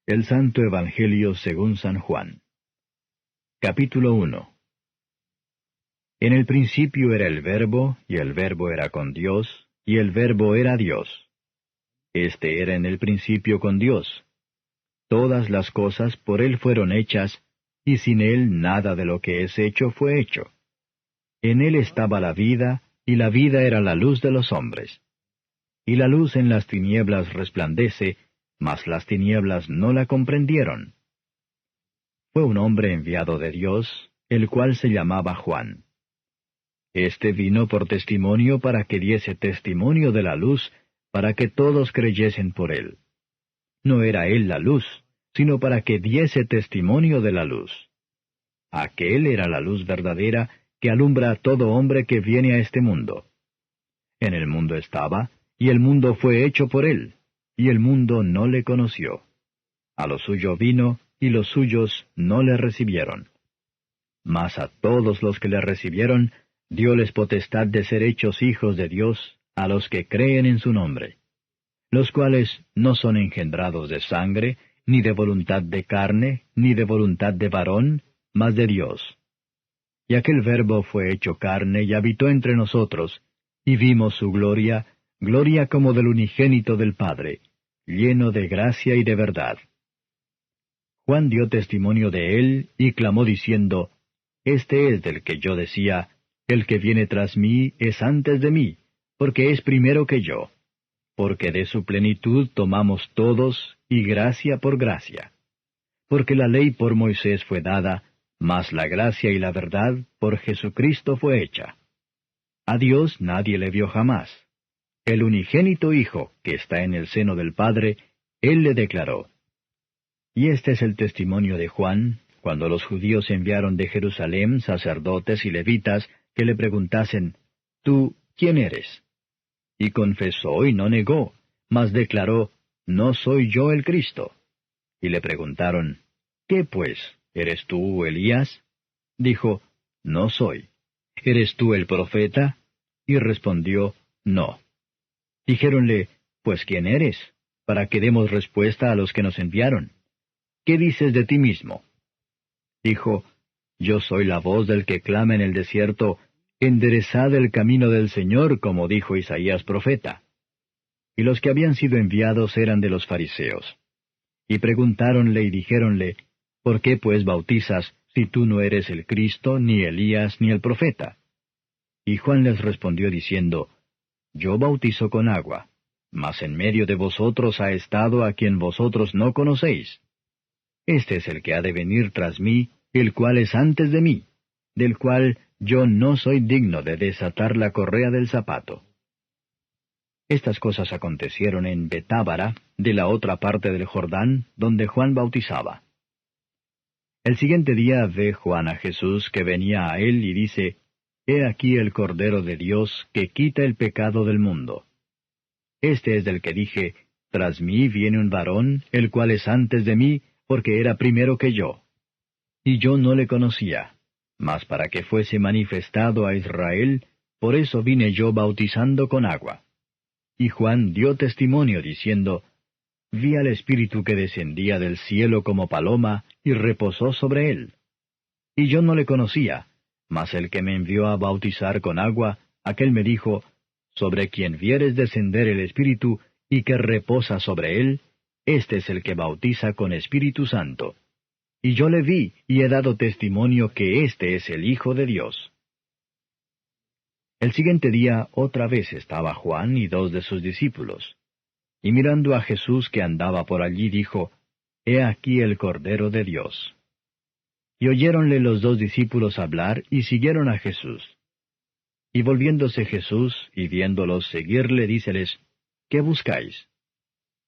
El Santo Evangelio según San Juan. Capítulo 1. En el principio era el Verbo, y el Verbo era con Dios, y el Verbo era Dios. Este era en el principio con Dios. Todas las cosas por Él fueron hechas, y sin Él nada de lo que es hecho fue hecho. En Él estaba la vida, y la vida era la luz de los hombres. Y la luz en las tinieblas resplandece, mas las tinieblas no la comprendieron. Fue un hombre enviado de Dios, el cual se llamaba Juan. Este vino por testimonio para que diese testimonio de la luz, para que todos creyesen por él. No era él la luz, sino para que diese testimonio de la luz. Aquél era la luz verdadera que alumbra a todo hombre que viene a este mundo. En el mundo estaba, y el mundo fue hecho por él, y el mundo no le conoció. A lo suyo vino, y los suyos no le recibieron. Mas a todos los que le recibieron, dióles potestad de ser hechos hijos de Dios, a los que creen en su nombre, los cuales no son engendrados de sangre, ni de voluntad de carne, ni de voluntad de varón, mas de Dios. Y aquel Verbo fue hecho carne y habitó entre nosotros, y vimos su gloria, gloria como del unigénito del Padre, lleno de gracia y de verdad. Juan dio testimonio de él, y clamó diciendo, Este es del que yo decía, el que viene tras mí es antes de mí, porque es primero que yo. Porque de su plenitud tomamos todos, y gracia por gracia. Porque la ley por Moisés fue dada, mas la gracia y la verdad por Jesucristo fue hecha. A Dios nadie le vio jamás. El unigénito Hijo, que está en el seno del Padre, Él le declaró. Y este es el testimonio de Juan, cuando los judíos enviaron de Jerusalén sacerdotes y levitas que le preguntasen, ¿Tú quién eres? Y confesó y no negó, mas declaró, No soy yo el Cristo. Y le preguntaron, ¿Qué pues? ¿Eres tú Elías? Dijo, No soy. ¿Eres tú el profeta? Y respondió, No. Dijéronle, Pues ¿quién eres? Para que demos respuesta a los que nos enviaron. ¿Qué dices de ti mismo? Dijo, Yo soy la voz del que clama en el desierto, enderezad el camino del Señor, como dijo Isaías profeta. Y los que habían sido enviados eran de los fariseos. Y preguntáronle y dijéronle, ¿Por qué pues bautizas, si tú no eres el Cristo, ni Elías, ni el profeta? Y Juan les respondió diciendo, Yo bautizo con agua, mas en medio de vosotros ha estado a quien vosotros no conocéis. Este es el que ha de venir tras mí, el cual es antes de mí, del cual yo no soy digno de desatar la correa del zapato. Estas cosas acontecieron en Betábara, de la otra parte del Jordán, donde Juan bautizaba. El siguiente día ve Juan a Jesús que venía a él y dice, He aquí el Cordero de Dios que quita el pecado del mundo. Este es del que dije, Tras mí viene un varón, el cual es antes de mí, porque era primero que yo. Y yo no le conocía, mas para que fuese manifestado a Israel, por eso vine yo bautizando con agua. Y Juan dio testimonio diciendo, Vi al Espíritu que descendía del cielo como paloma, y reposó sobre él. Y yo no le conocía, mas el que me envió a bautizar con agua, aquel me dijo, Sobre quien vieres descender el Espíritu, y que reposa sobre él, este es el que bautiza con Espíritu Santo. Y yo le vi, y he dado testimonio que éste es el Hijo de Dios. El siguiente día otra vez estaba Juan y 2 de sus discípulos. Y mirando a Jesús que andaba por allí, dijo, He aquí el Cordero de Dios. Y oyéronle los 2 discípulos hablar, y siguieron a Jesús. Y volviéndose Jesús, y viéndolos seguirle, díceles, ¿Qué buscáis?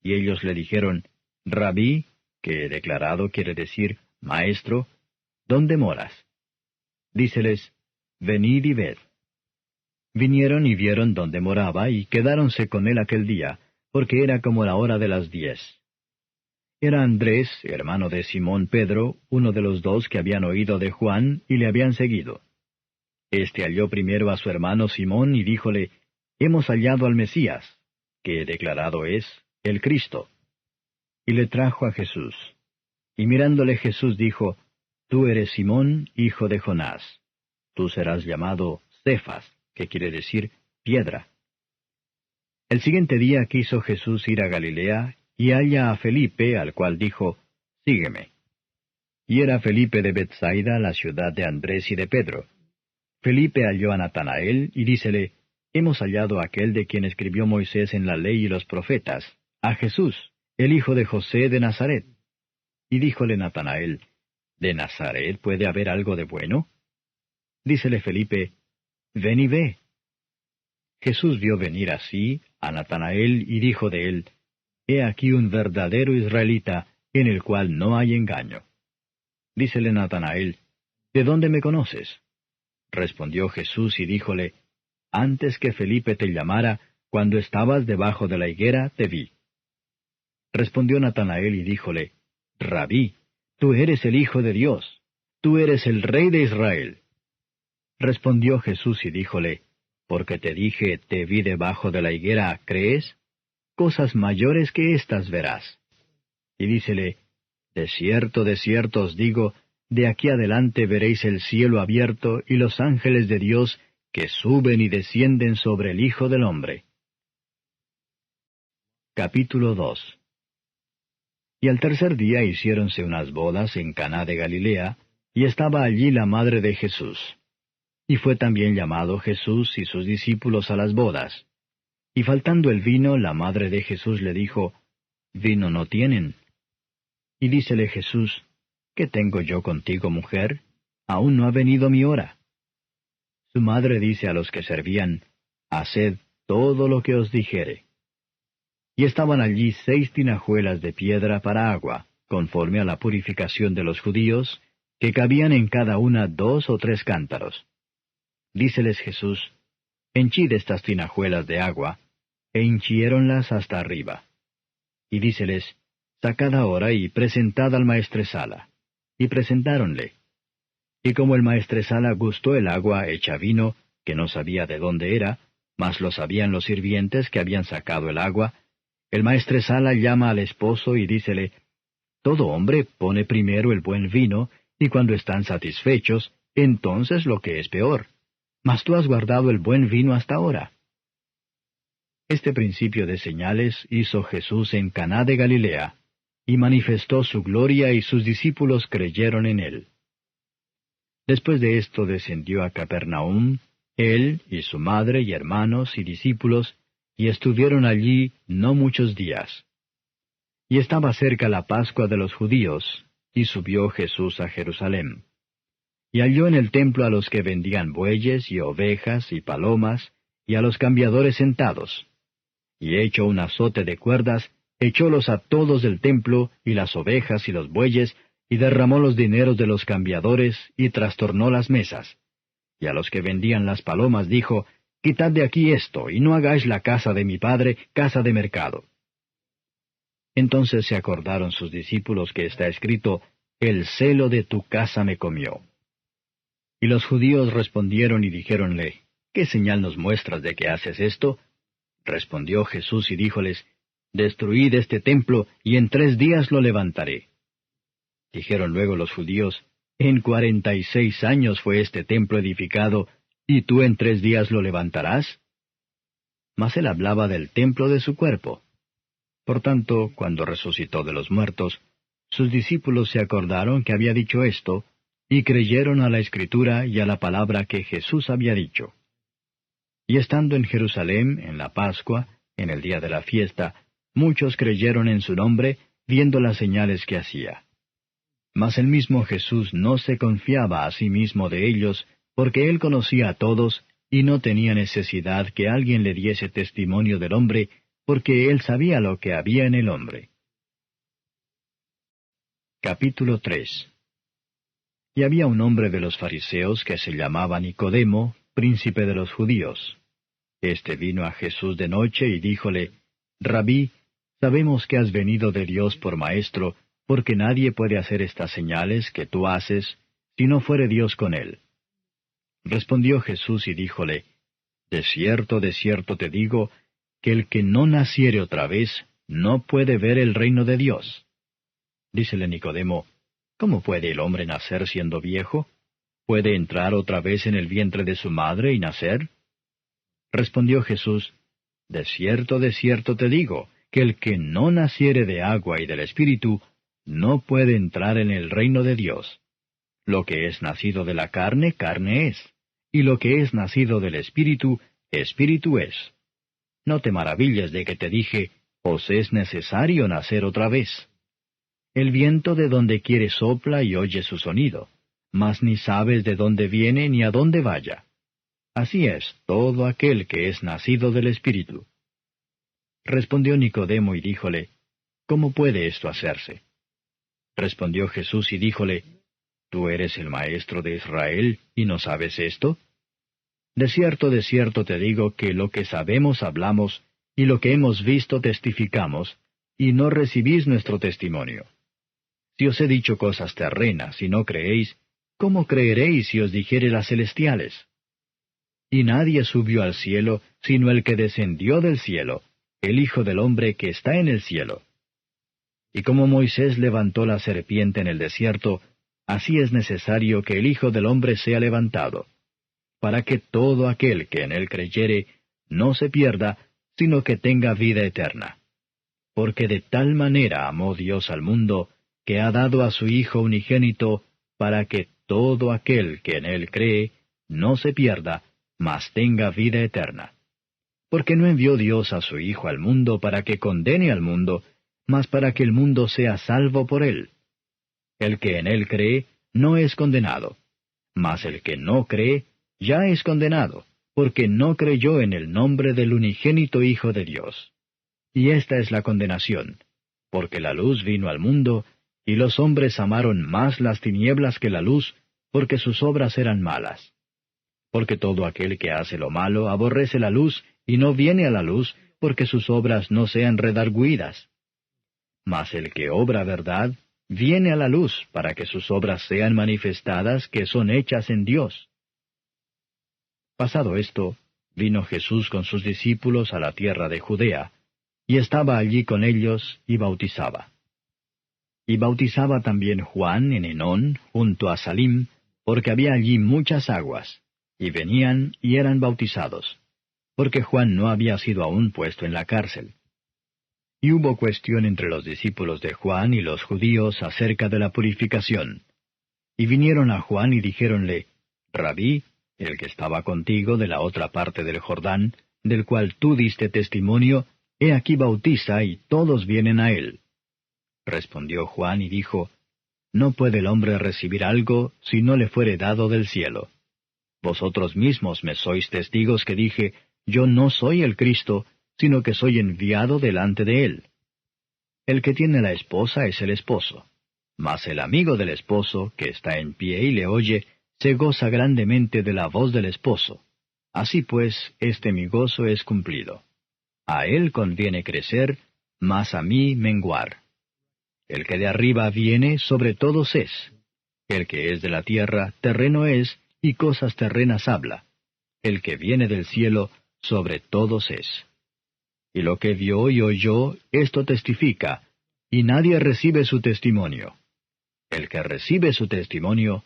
Y ellos le dijeron, Rabí, que declarado quiere decir, Maestro, ¿dónde moras? Díceles, Venid y ved. Vinieron y vieron dónde moraba, y quedáronse con él aquel día, porque era como la hora de las 10. Era Andrés, hermano de Simón Pedro, uno de los 2 que habían oído de Juan, y le habían seguido. Este halló primero a su hermano Simón, y díjole, Hemos hallado al Mesías, que declarado es, el Cristo. y le trajo a Jesús. Y mirándole Jesús dijo, Tú eres Simón, hijo de Jonás. Tú serás llamado Cefas, que quiere decir piedra. El siguiente día quiso Jesús ir a Galilea, y halla a Felipe, al cual dijo, Sígueme. Y era Felipe de Bethsaida, la ciudad de Andrés y de Pedro. Felipe halló a Natanael, y dícele, Hemos hallado a aquel de quien escribió Moisés en la ley y los profetas, a Jesús, el hijo de José de Nazaret. Y díjole Natanael, ¿De Nazaret puede haber algo de bueno? Dícele Felipe, Ven y ve. Jesús vio venir así a Natanael y dijo de él, He aquí un verdadero israelita, en el cual no hay engaño. Dícele Natanael, ¿De dónde me conoces? Respondió Jesús y díjole, Antes que Felipe te llamara, cuando estabas debajo de la higuera, te vi. Respondió Natanael y díjole, Rabí, tú eres el Hijo de Dios, tú eres el Rey de Israel. Respondió Jesús y díjole, Porque te dije, te vi debajo de la higuera, ¿crees? Cosas mayores que éstas verás. Y dícele, de cierto os digo, de aquí adelante veréis el cielo abierto y los ángeles de Dios que suben y descienden sobre el Hijo del Hombre. Capítulo 2. Y al tercer día hiciéronse unas bodas en Caná de Galilea, y estaba allí la madre de Jesús. Y fue también llamado Jesús y sus discípulos a las bodas. Y faltando el vino, la madre de Jesús le dijo, Vino no tienen. Y dícele Jesús, ¿Qué tengo yo contigo, mujer? Aún no ha venido mi hora. Su madre dice a los que servían, Haced todo lo que os dijere. Y estaban allí 6 tinajuelas de piedra para agua, conforme a la purificación de los judíos, que cabían en cada una 2 o 3 cántaros. Díceles Jesús, Henchid estas tinajuelas de agua, e hinchiéronlas hasta arriba. Y díceles, Sacad ahora y presentad al maestresala. Y presentáronle. Y como el maestresala gustó el agua hecha vino, que no sabía de dónde era, mas lo sabían los sirvientes que habían sacado el agua, el maestresala llama al esposo y dícele, Todo hombre pone primero el buen vino, y cuando están satisfechos, entonces lo que es peor. Mas tú has guardado el buen vino hasta ahora. Este principio de señales hizo Jesús en Caná de Galilea, y manifestó su gloria y sus discípulos creyeron en él. Después de esto descendió a Capernaum, él y su madre y hermanos y discípulos, y estuvieron allí no muchos días. Y estaba cerca la Pascua de los judíos, y subió Jesús a Jerusalén. Y halló en el templo a los que vendían bueyes y ovejas y palomas, y a los cambiadores sentados. Y hecho un azote de cuerdas, echólos a todos del templo, y las ovejas y los bueyes, y derramó los dineros de los cambiadores, y trastornó las mesas. Y a los que vendían las palomas dijo, Quitad de aquí esto, y no hagáis la casa de mi padre casa de mercado. Entonces se acordaron sus discípulos que está escrito, El celo de tu casa me comió. Y los judíos respondieron y dijéronle, ¿Qué señal nos muestras de que haces esto? Respondió Jesús y díjoles, Destruid este templo, y en 3 días lo levantaré. Dijeron luego los judíos, En 46 años fue este templo edificado, ¿y tú en 3 días lo levantarás? Mas él hablaba del templo de su cuerpo. Por tanto, cuando resucitó de los muertos, sus discípulos se acordaron que había dicho esto, y creyeron a la Escritura y a la palabra que Jesús había dicho. Y estando en Jerusalén, en la Pascua, en el día de la fiesta, muchos creyeron en su nombre, viendo las señales que hacía. Mas el mismo Jesús no se confiaba a sí mismo de ellos, porque él conocía a todos, y no tenía necesidad que alguien le diese testimonio del hombre, porque él sabía lo que había en el hombre. Capítulo 3. Y había un hombre de los fariseos que se llamaba Nicodemo, príncipe de los judíos. Este vino a Jesús de noche y díjole, Rabí, sabemos que has venido de Dios por maestro, porque nadie puede hacer estas señales que tú haces, si no fuere Dios con él. Respondió Jesús y díjole, de cierto te digo, que el que no naciere otra vez, no puede ver el reino de Dios. Dícele Nicodemo, ¿cómo puede el hombre nacer siendo viejo? ¿Puede entrar otra vez en el vientre de su madre y nacer? Respondió Jesús, de cierto te digo, que el que no naciere de agua y del Espíritu, no puede entrar en el reino de Dios. Lo que es nacido de la carne, carne es, y lo que es nacido del Espíritu, Espíritu es. No te maravilles de que te dije, os es necesario nacer otra vez. El viento de donde quiere sopla y oye su sonido, mas ni sabes de dónde viene ni a dónde vaya. Así es todo aquel que es nacido del Espíritu. Respondió Nicodemo y díjole, ¿cómo puede esto hacerse? Respondió Jesús y díjole, ¿tú eres el maestro de Israel y no sabes esto? De cierto te digo que lo que sabemos hablamos, y lo que hemos visto testificamos, y no recibís nuestro testimonio. Si os he dicho cosas terrenas y no creéis, ¿cómo creeréis si os dijere las celestiales? Y nadie subió al cielo, sino el que descendió del cielo, el Hijo del Hombre que está en el cielo. Y como Moisés levantó la serpiente en el desierto, así es necesario que el Hijo del Hombre sea levantado, para que todo aquel que en él creyere no se pierda, sino que tenga vida eterna. Porque de tal manera amó Dios al mundo, que ha dado a su Hijo unigénito, para que todo aquel que en él cree no se pierda, mas tenga vida eterna. Porque no envió Dios a su Hijo al mundo para que condene al mundo, mas para que el mundo sea salvo por él. El que en él cree no es condenado, mas el que no cree ya es condenado, porque no creyó en el nombre del unigénito Hijo de Dios. Y esta es la condenación, porque la luz vino al mundo, y los hombres amaron más las tinieblas que la luz, porque sus obras eran malas. Porque todo aquel que hace lo malo aborrece la luz, y no viene a la luz, porque sus obras no sean redargüidas. Mas el que obra verdad, viene a la luz, para que sus obras sean manifestadas que son hechas en Dios. Pasado esto, vino Jesús con sus discípulos a la tierra de Judea, y estaba allí con ellos, y bautizaba. Y bautizaba también Juan en Enón, junto a Salim, porque había allí muchas aguas, y venían y eran bautizados, porque Juan no había sido aún puesto en la cárcel. Y hubo cuestión entre los discípulos de Juan y los judíos acerca de la purificación. Y vinieron a Juan y dijéronle, Rabí, el que estaba contigo de la otra parte del Jordán, del cual tú diste testimonio, he aquí bautiza y todos vienen a él. Respondió Juan y dijo, No puede el hombre recibir algo si no le fuere dado del cielo. Vosotros mismos me sois testigos que dije, Yo no soy el Cristo, sino que soy enviado delante de él. El que tiene la esposa es el esposo, mas el amigo del esposo, que está en pie y le oye, se goza grandemente de la voz del esposo. Así pues, este mi gozo es cumplido. A él conviene crecer, mas a mí menguar. El que de arriba viene, sobre todos es. El que es de la tierra, terreno es, y cosas terrenas habla. El que viene del cielo, sobre todos es. Y lo que vio y oyó, esto testifica, y nadie recibe su testimonio. El que recibe su testimonio,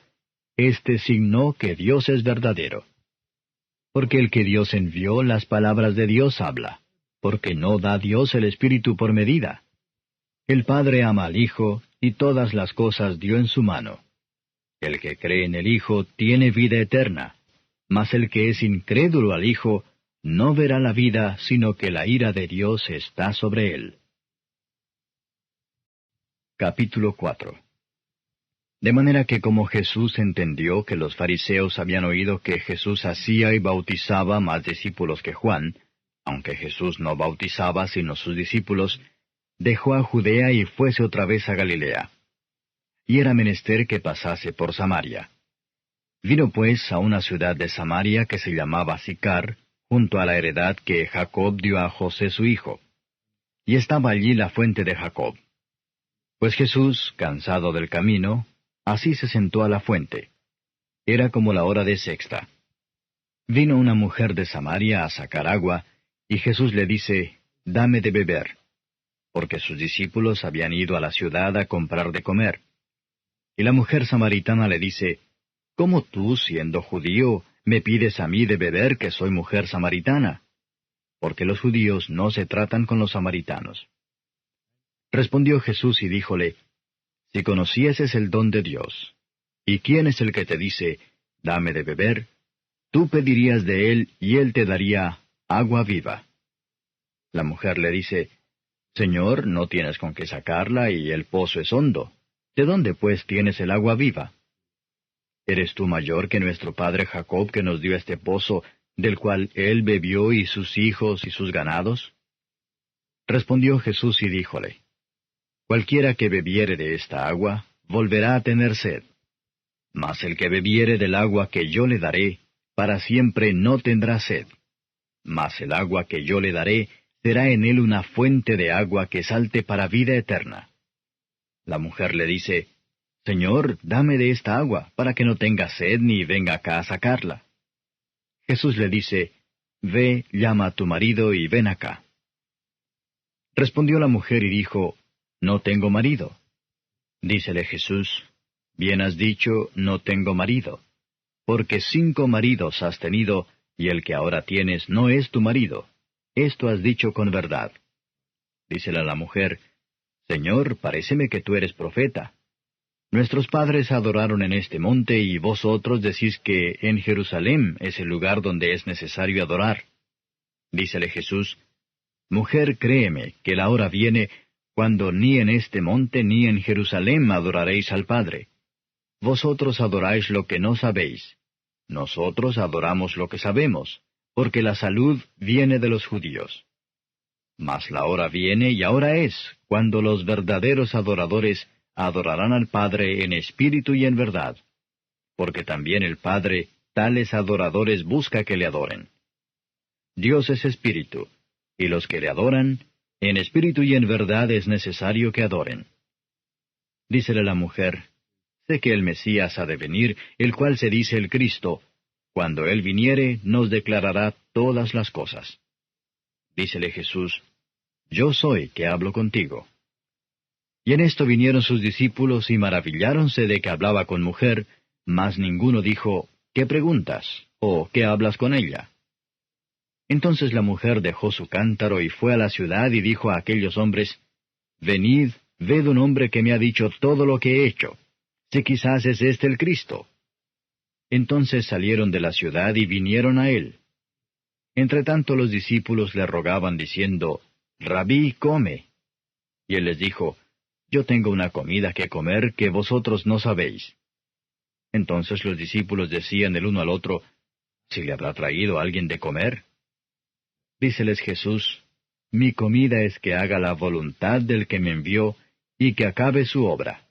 éste signó que Dios es verdadero. Porque el que Dios envió, las palabras de Dios habla, porque no da Dios el Espíritu por medida. El Padre ama al Hijo, y todas las cosas dio en su mano. El que cree en el Hijo tiene vida eterna, mas el que es incrédulo al Hijo, no verá la vida, sino que la ira de Dios está sobre él. Capítulo 4. De manera que como Jesús entendió que los fariseos habían oído que Jesús hacía y bautizaba más discípulos que Juan, aunque Jesús no bautizaba sino sus discípulos, dejó a Judea y fuese otra vez a Galilea. Y era menester que pasase por Samaria. Vino pues a una ciudad de Samaria que se llamaba Sicar, junto a la heredad que Jacob dio a José su hijo. Y estaba allí la fuente de Jacob. Pues Jesús, cansado del camino, así se sentó a la fuente. Era como la hora de sexta. Vino una mujer de Samaria a sacar agua, y Jesús le dice, Dame de beber. porque sus discípulos habían ido a la ciudad a comprar de comer. Y la mujer samaritana le dice, ¿Cómo tú, siendo judío, me pides a mí de beber que soy mujer samaritana? Porque los judíos no se tratan con los samaritanos. Respondió Jesús y díjole, Si conocieses el don de Dios, ¿y quién es el que te dice, dame de beber? Tú pedirías de él y él te daría agua viva. La mujer le dice, Señor, no tienes con qué sacarla y el pozo es hondo. ¿De dónde pues tienes el agua viva? ¿Eres tú mayor que nuestro padre Jacob que nos dio este pozo, del cual él bebió y sus hijos y sus ganados? Respondió Jesús y díjole, Cualquiera que bebiere de esta agua, volverá a tener sed. Mas el que bebiere del agua que yo le daré, para siempre no tendrá sed. Mas el agua que yo le daré, será en él una fuente de agua que salte para vida eterna. La mujer le dice, Señor, dame de esta agua, para que no tenga sed ni venga acá a sacarla. Jesús le dice, Ve, llama a tu marido y ven acá. Respondió la mujer y dijo, No tengo marido. Dícele Jesús, Bien has dicho, no tengo marido, porque 5 maridos has tenido, y el que ahora tienes no es tu marido. Esto has dicho con verdad. Dícele a la mujer, Señor, paréceme que tú eres profeta. Nuestros padres adoraron en este monte, y vosotros decís que en Jerusalén es el lugar donde es necesario adorar. Dícele Jesús, Mujer, créeme, que la hora viene, cuando ni en este monte ni en Jerusalén adoraréis al Padre. Vosotros adoráis lo que no sabéis. Nosotros adoramos lo que sabemos, porque la salud viene de los judíos. Mas la hora viene y ahora es, cuando los verdaderos adoradores adorarán al Padre en espíritu y en verdad, porque también el Padre tales adoradores busca que le adoren. Dios es espíritu, y los que le adoran, en espíritu y en verdad es necesario que adoren. Dícele la mujer, Sé que el Mesías ha de venir, el cual se dice el Cristo. Cuando él viniere, nos declarará todas las cosas. Dícele Jesús, Yo soy que hablo contigo. Y en esto vinieron sus discípulos y maravilláronse de que hablaba con mujer, mas ninguno dijo, ¿Qué preguntas? ¿O qué hablas con ella? Entonces la mujer dejó su cántaro y fue a la ciudad y dijo a aquellos hombres, Venid, ved un hombre que me ha dicho todo lo que he hecho. Si quizás es este el Cristo. Entonces salieron de la ciudad y vinieron a él. Entretanto los discípulos le rogaban diciendo, Rabí, come. Y él les dijo, Yo tengo una comida que comer que vosotros no sabéis. Entonces los discípulos decían el uno al otro, ¿Si le habrá traído alguien de comer? Díceles Jesús, Mi comida es que haga la voluntad del que me envió, y que acabe su obra.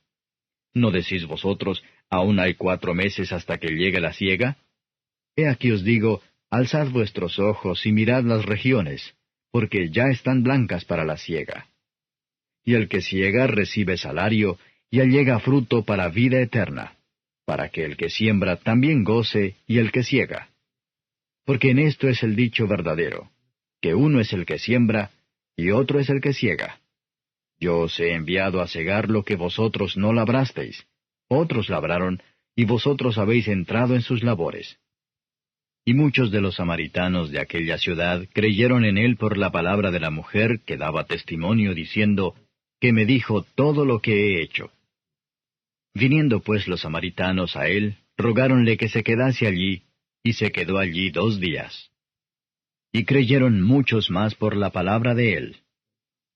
¿No decís vosotros, aún hay 4 meses hasta que llegue la siega? He aquí os digo, alzad vuestros ojos y mirad las regiones, porque ya están blancas para la siega. Y el que siega recibe salario, y allega fruto para vida eterna, para que el que siembra también goce, y el que siega. Porque en esto es el dicho verdadero, que uno es el que siembra, y otro es el que siega. Yo os he enviado a segar lo que vosotros no labrasteis. Otros labraron, y vosotros habéis entrado en sus labores. Y muchos de los samaritanos de aquella ciudad creyeron en él por la palabra de la mujer que daba testimonio diciendo, que me dijo todo lo que he hecho. Viniendo pues los samaritanos a él, rogáronle que se quedase allí, y se quedó allí 2 días. Y creyeron muchos más por la palabra de él.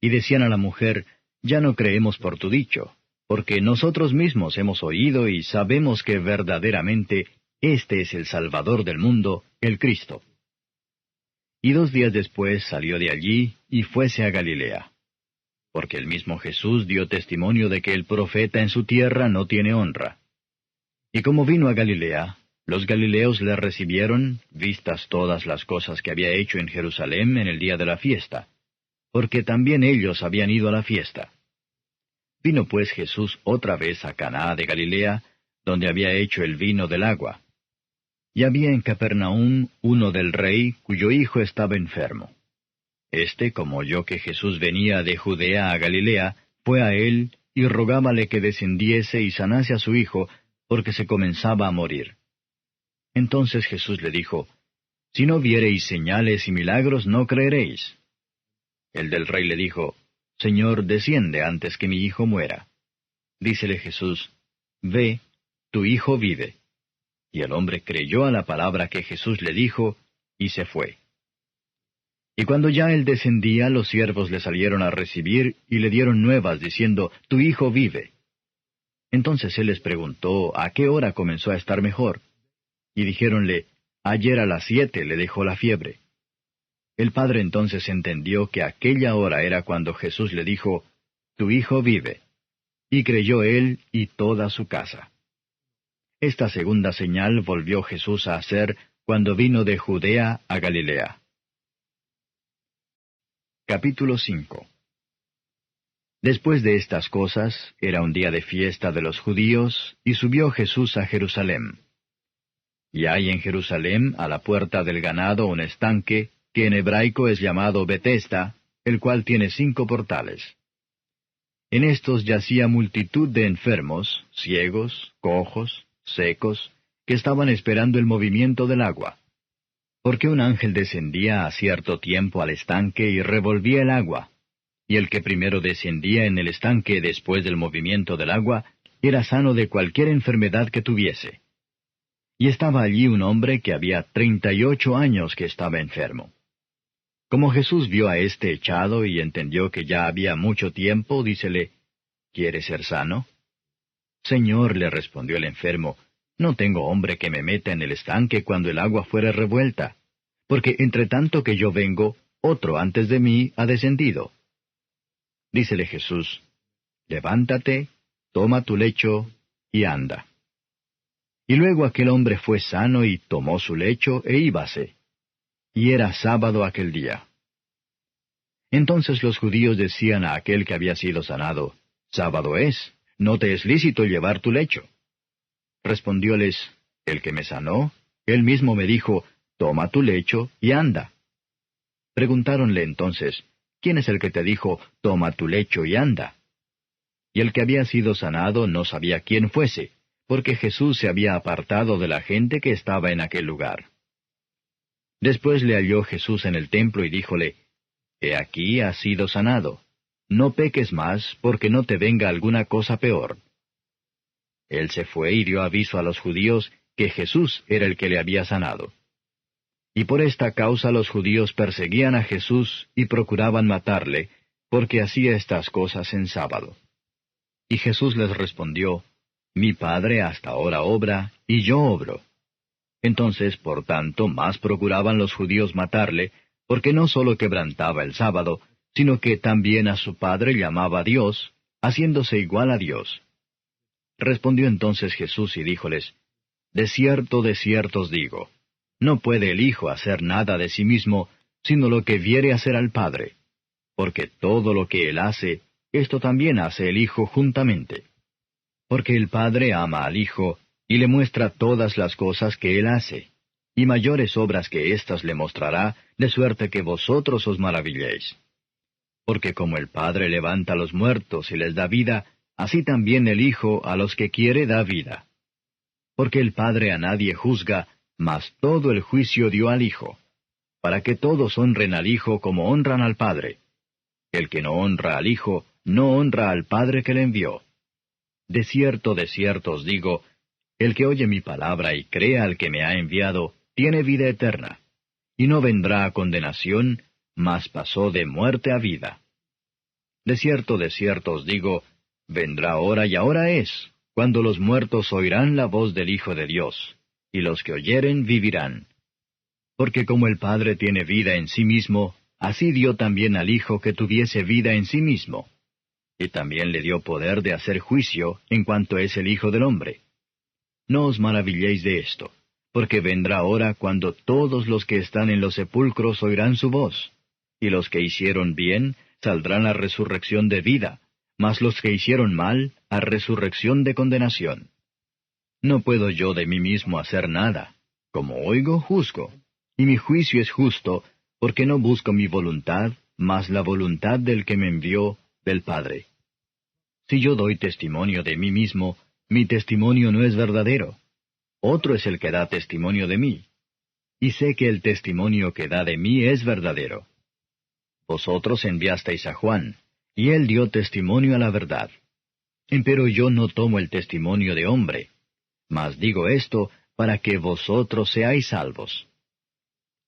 Y decían a la mujer, Ya no creemos por tu dicho, porque nosotros mismos hemos oído y sabemos que verdaderamente este es el Salvador del mundo, el Cristo. Y 2 días después salió de allí y fuese a Galilea. Porque el mismo Jesús dio testimonio de que el profeta en su tierra no tiene honra. Y como vino a Galilea, los galileos le recibieron, vistas todas las cosas que había hecho en Jerusalén en el día de la fiesta, porque también ellos habían ido a la fiesta. Vino pues Jesús otra vez a Caná de Galilea, donde había hecho el vino del agua. Y había en Capernaum uno del rey, cuyo hijo estaba enfermo. Como oyó que Jesús venía de Judea a Galilea, fue a él y rogábale que descendiese y sanase a su hijo, porque se comenzaba a morir. Entonces Jesús le dijo, Si no viereis señales y milagros, no creeréis. El del rey le dijo, Señor, desciende antes que mi hijo muera. Dícele Jesús, Ve, tu hijo vive. Y el hombre creyó a la palabra que Jesús le dijo, y se fue. Y cuando ya él descendía, los siervos le salieron a recibir y le dieron nuevas, diciendo, Tu hijo vive. Entonces él les preguntó a qué hora comenzó a estar mejor. Y dijéronle, Ayer a las 7 le dejó la fiebre. El padre entonces entendió que aquella hora era cuando Jesús le dijo, Tu hijo vive. Y creyó él y toda su casa. Esta segunda señal volvió Jesús a hacer cuando vino de Judea a Galilea. Capítulo 5. Después de estas cosas, era un día de fiesta de los judíos, y subió Jesús a Jerusalén. Y hay en Jerusalén, a la puerta del ganado, un estanque, que en hebraico es llamado Betesda, el cual tiene 5 portales. En estos yacía multitud de enfermos, ciegos, cojos, secos, que estaban esperando el movimiento del agua. Porque un ángel descendía a cierto tiempo al estanque y revolvía el agua, y el que primero descendía en el estanque después del movimiento del agua, era sano de cualquier enfermedad que tuviese. Y estaba allí un hombre que había 38 años que estaba enfermo. Como Jesús vio a éste echado y entendió que ya había mucho tiempo, dícele, ¿Quieres ser sano? Señor, le respondió el enfermo, no tengo hombre que me meta en el estanque cuando el agua fuere revuelta, porque entre tanto que yo vengo, otro antes de mí ha descendido. Dícele Jesús, Levántate, toma tu lecho y anda. Y luego aquel hombre fue sano y tomó su lecho e íbase. Y era sábado aquel día. Entonces los judíos decían a aquel que había sido sanado, Sábado es, no te es lícito llevar tu lecho. Respondióles, El que me sanó, él mismo me dijo, Toma tu lecho y anda. Preguntáronle entonces, ¿Quién es el que te dijo, Toma tu lecho y anda? Y el que había sido sanado no sabía quién fuese, porque Jesús se había apartado de la gente que estaba en aquel lugar. Después le halló Jesús en el templo y díjole, He aquí has sido sanado. No peques más, porque no te venga alguna cosa peor. Él se fue y dio aviso a los judíos que Jesús era el que le había sanado. Y por esta causa los judíos perseguían a Jesús y procuraban matarle, porque hacía estas cosas en sábado. Y Jesús les respondió, Mi Padre hasta ahora obra, y yo obro. Entonces, por tanto, más procuraban los judíos matarle, porque no sólo quebrantaba el sábado, sino que también a su Padre llamaba Dios, haciéndose igual a Dios. Respondió entonces Jesús y díjoles, De cierto os digo, no puede el Hijo hacer nada de sí mismo, sino lo que viere hacer al Padre. Porque todo lo que él hace, esto también hace el Hijo juntamente. Porque el Padre ama al Hijo, y le muestra todas las cosas que él hace, y mayores obras que éstas le mostrará, de suerte que vosotros os maravilléis. Porque como el Padre levanta a los muertos y les da vida, así también el Hijo a los que quiere da vida. Porque el Padre a nadie juzga, mas todo el juicio dio al Hijo, para que todos honren al Hijo como honran al Padre. El que no honra al Hijo, no honra al Padre que le envió. De cierto os digo, el que oye mi palabra y crea al que me ha enviado, tiene vida eterna, y no vendrá a condenación, mas pasó de muerte a vida. De cierto os digo, vendrá hora y ahora es, cuando los muertos oirán la voz del Hijo de Dios, y los que oyeren vivirán. Porque como el Padre tiene vida en sí mismo, así dio también al Hijo que tuviese vida en sí mismo. Y también le dio poder de hacer juicio en cuanto es el Hijo del Hombre. No os maravilléis de esto, porque vendrá hora cuando todos los que están en los sepulcros oirán su voz, y los que hicieron bien saldrán a resurrección de vida, mas los que hicieron mal a resurrección de condenación. No puedo yo de mí mismo hacer nada. Como oigo, juzgo, y mi juicio es justo, porque no busco mi voluntad, mas la voluntad del que me envió, del Padre. Si yo doy testimonio de mí mismo, mi testimonio no es verdadero. Otro es el que da testimonio de mí. Y sé que el testimonio que da de mí es verdadero. Vosotros enviasteis a Juan, y él dio testimonio a la verdad. Empero yo no tomo el testimonio de hombre, mas digo esto para que vosotros seáis salvos.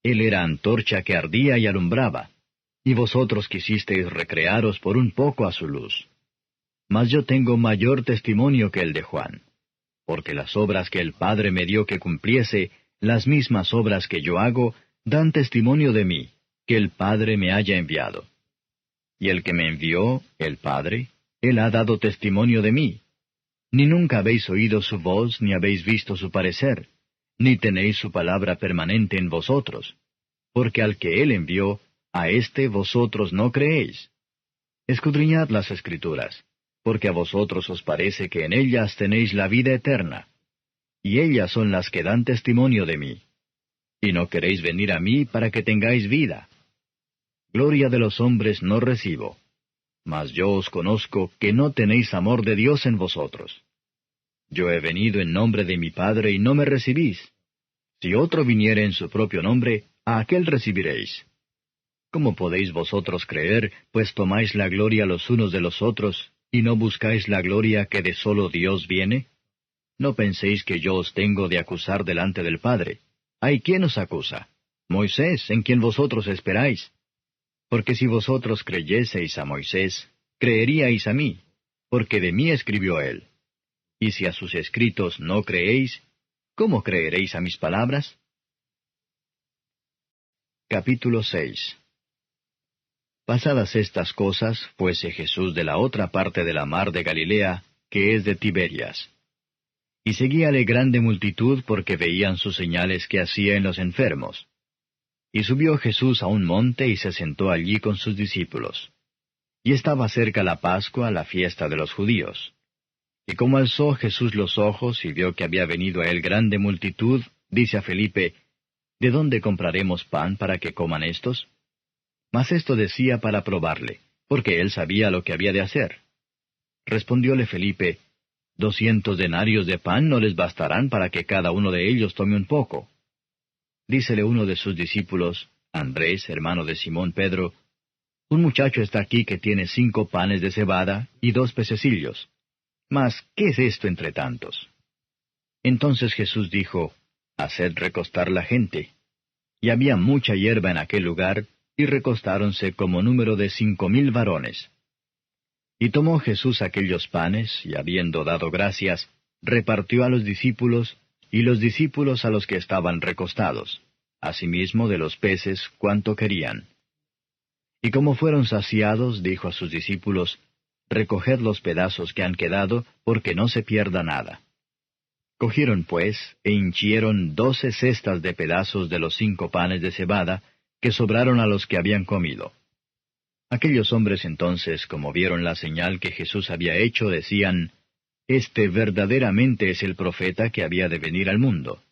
Él era antorcha que ardía y alumbraba, y vosotros quisisteis recrearos por un poco a su luz. Mas yo tengo mayor testimonio que el de Juan, porque las obras que el Padre me dio que cumpliese, las mismas obras que yo hago, dan testimonio de mí, que el Padre me haya enviado. Y el que me envió, el Padre, él ha dado testimonio de mí. Ni nunca habéis oído su voz, ni habéis visto su parecer, ni tenéis su palabra permanente en vosotros, porque al que él envió, a éste vosotros no creéis. Escudriñad las Escrituras, porque a vosotros os parece que en ellas tenéis la vida eterna, y ellas son las que dan testimonio de mí. Y no queréis venir a mí para que tengáis vida. Gloria de los hombres no recibo, mas yo os conozco que no tenéis amor de Dios en vosotros. Yo he venido en nombre de mi Padre y no me recibís. Si otro viniere en su propio nombre, a aquel recibiréis. ¿Cómo podéis vosotros creer, pues tomáis la gloria los unos de los otros, y no buscáis la gloria que de solo Dios viene? No penséis que yo os tengo de acusar delante del Padre. ¿Hay quien os acusa? Moisés, en quien vosotros esperáis. Porque si vosotros creyeseis a Moisés, creeríais a mí, porque de mí escribió él. Y si a sus escritos no creéis, ¿cómo creeréis a mis palabras? Capítulo 6. Pasadas estas cosas, fuese Jesús de la otra parte de la mar de Galilea, que es de Tiberias. Y seguíale grande multitud porque veían sus señales que hacía en los enfermos. Y subió Jesús a un monte y se sentó allí con sus discípulos. Y estaba cerca la Pascua, la fiesta de los judíos. Y como alzó Jesús los ojos y vio que había venido a él grande multitud, dice a Felipe, ¿de dónde compraremos pan para que coman éstos? Mas esto decía para probarle, porque él sabía lo que había de hacer. Respondióle Felipe, 200 denarios de pan no les bastarán para que cada uno de ellos tome un poco. Dícele uno de sus discípulos, Andrés, hermano de Simón Pedro, un muchacho está aquí que tiene 5 panes de cebada y 2 pececillos. Mas, ¿qué es esto entre tantos? Entonces Jesús dijo, haced recostar la gente. Y había mucha hierba en aquel lugar, y recostáronse como número de 5,000 varones. Y tomó Jesús aquellos panes, y habiendo dado gracias, repartió a los discípulos, y los discípulos a los que estaban recostados, asimismo de los peces cuanto querían. Y como fueron saciados, dijo a sus discípulos, recoged los pedazos que han quedado, porque no se pierda nada. Cogieron pues, e hinchieron 12 cestas de pedazos de los 5 panes de cebada, que sobraron a los que habían comido. Aquellos hombres entonces, como vieron la señal que Jesús había hecho, decían, este verdaderamente es el profeta que había de venir al mundo.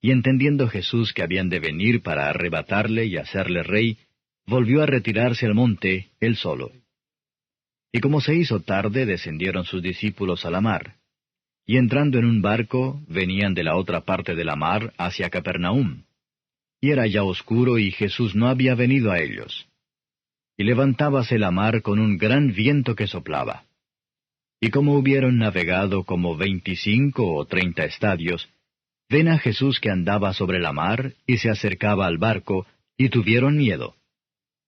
Y entendiendo Jesús que habían de venir para arrebatarle y hacerle rey, volvió a retirarse al monte, él solo. Y como se hizo tarde, descendieron sus discípulos a la mar. Y entrando en un barco, venían de la otra parte de la mar hacia Capernaum. Y era ya oscuro y Jesús no había venido a ellos. Y levantábase la mar con un gran viento que soplaba. Y como hubieron navegado como 25 o 30 estadios, ven a Jesús que andaba sobre la mar y se acercaba al barco, y tuvieron miedo.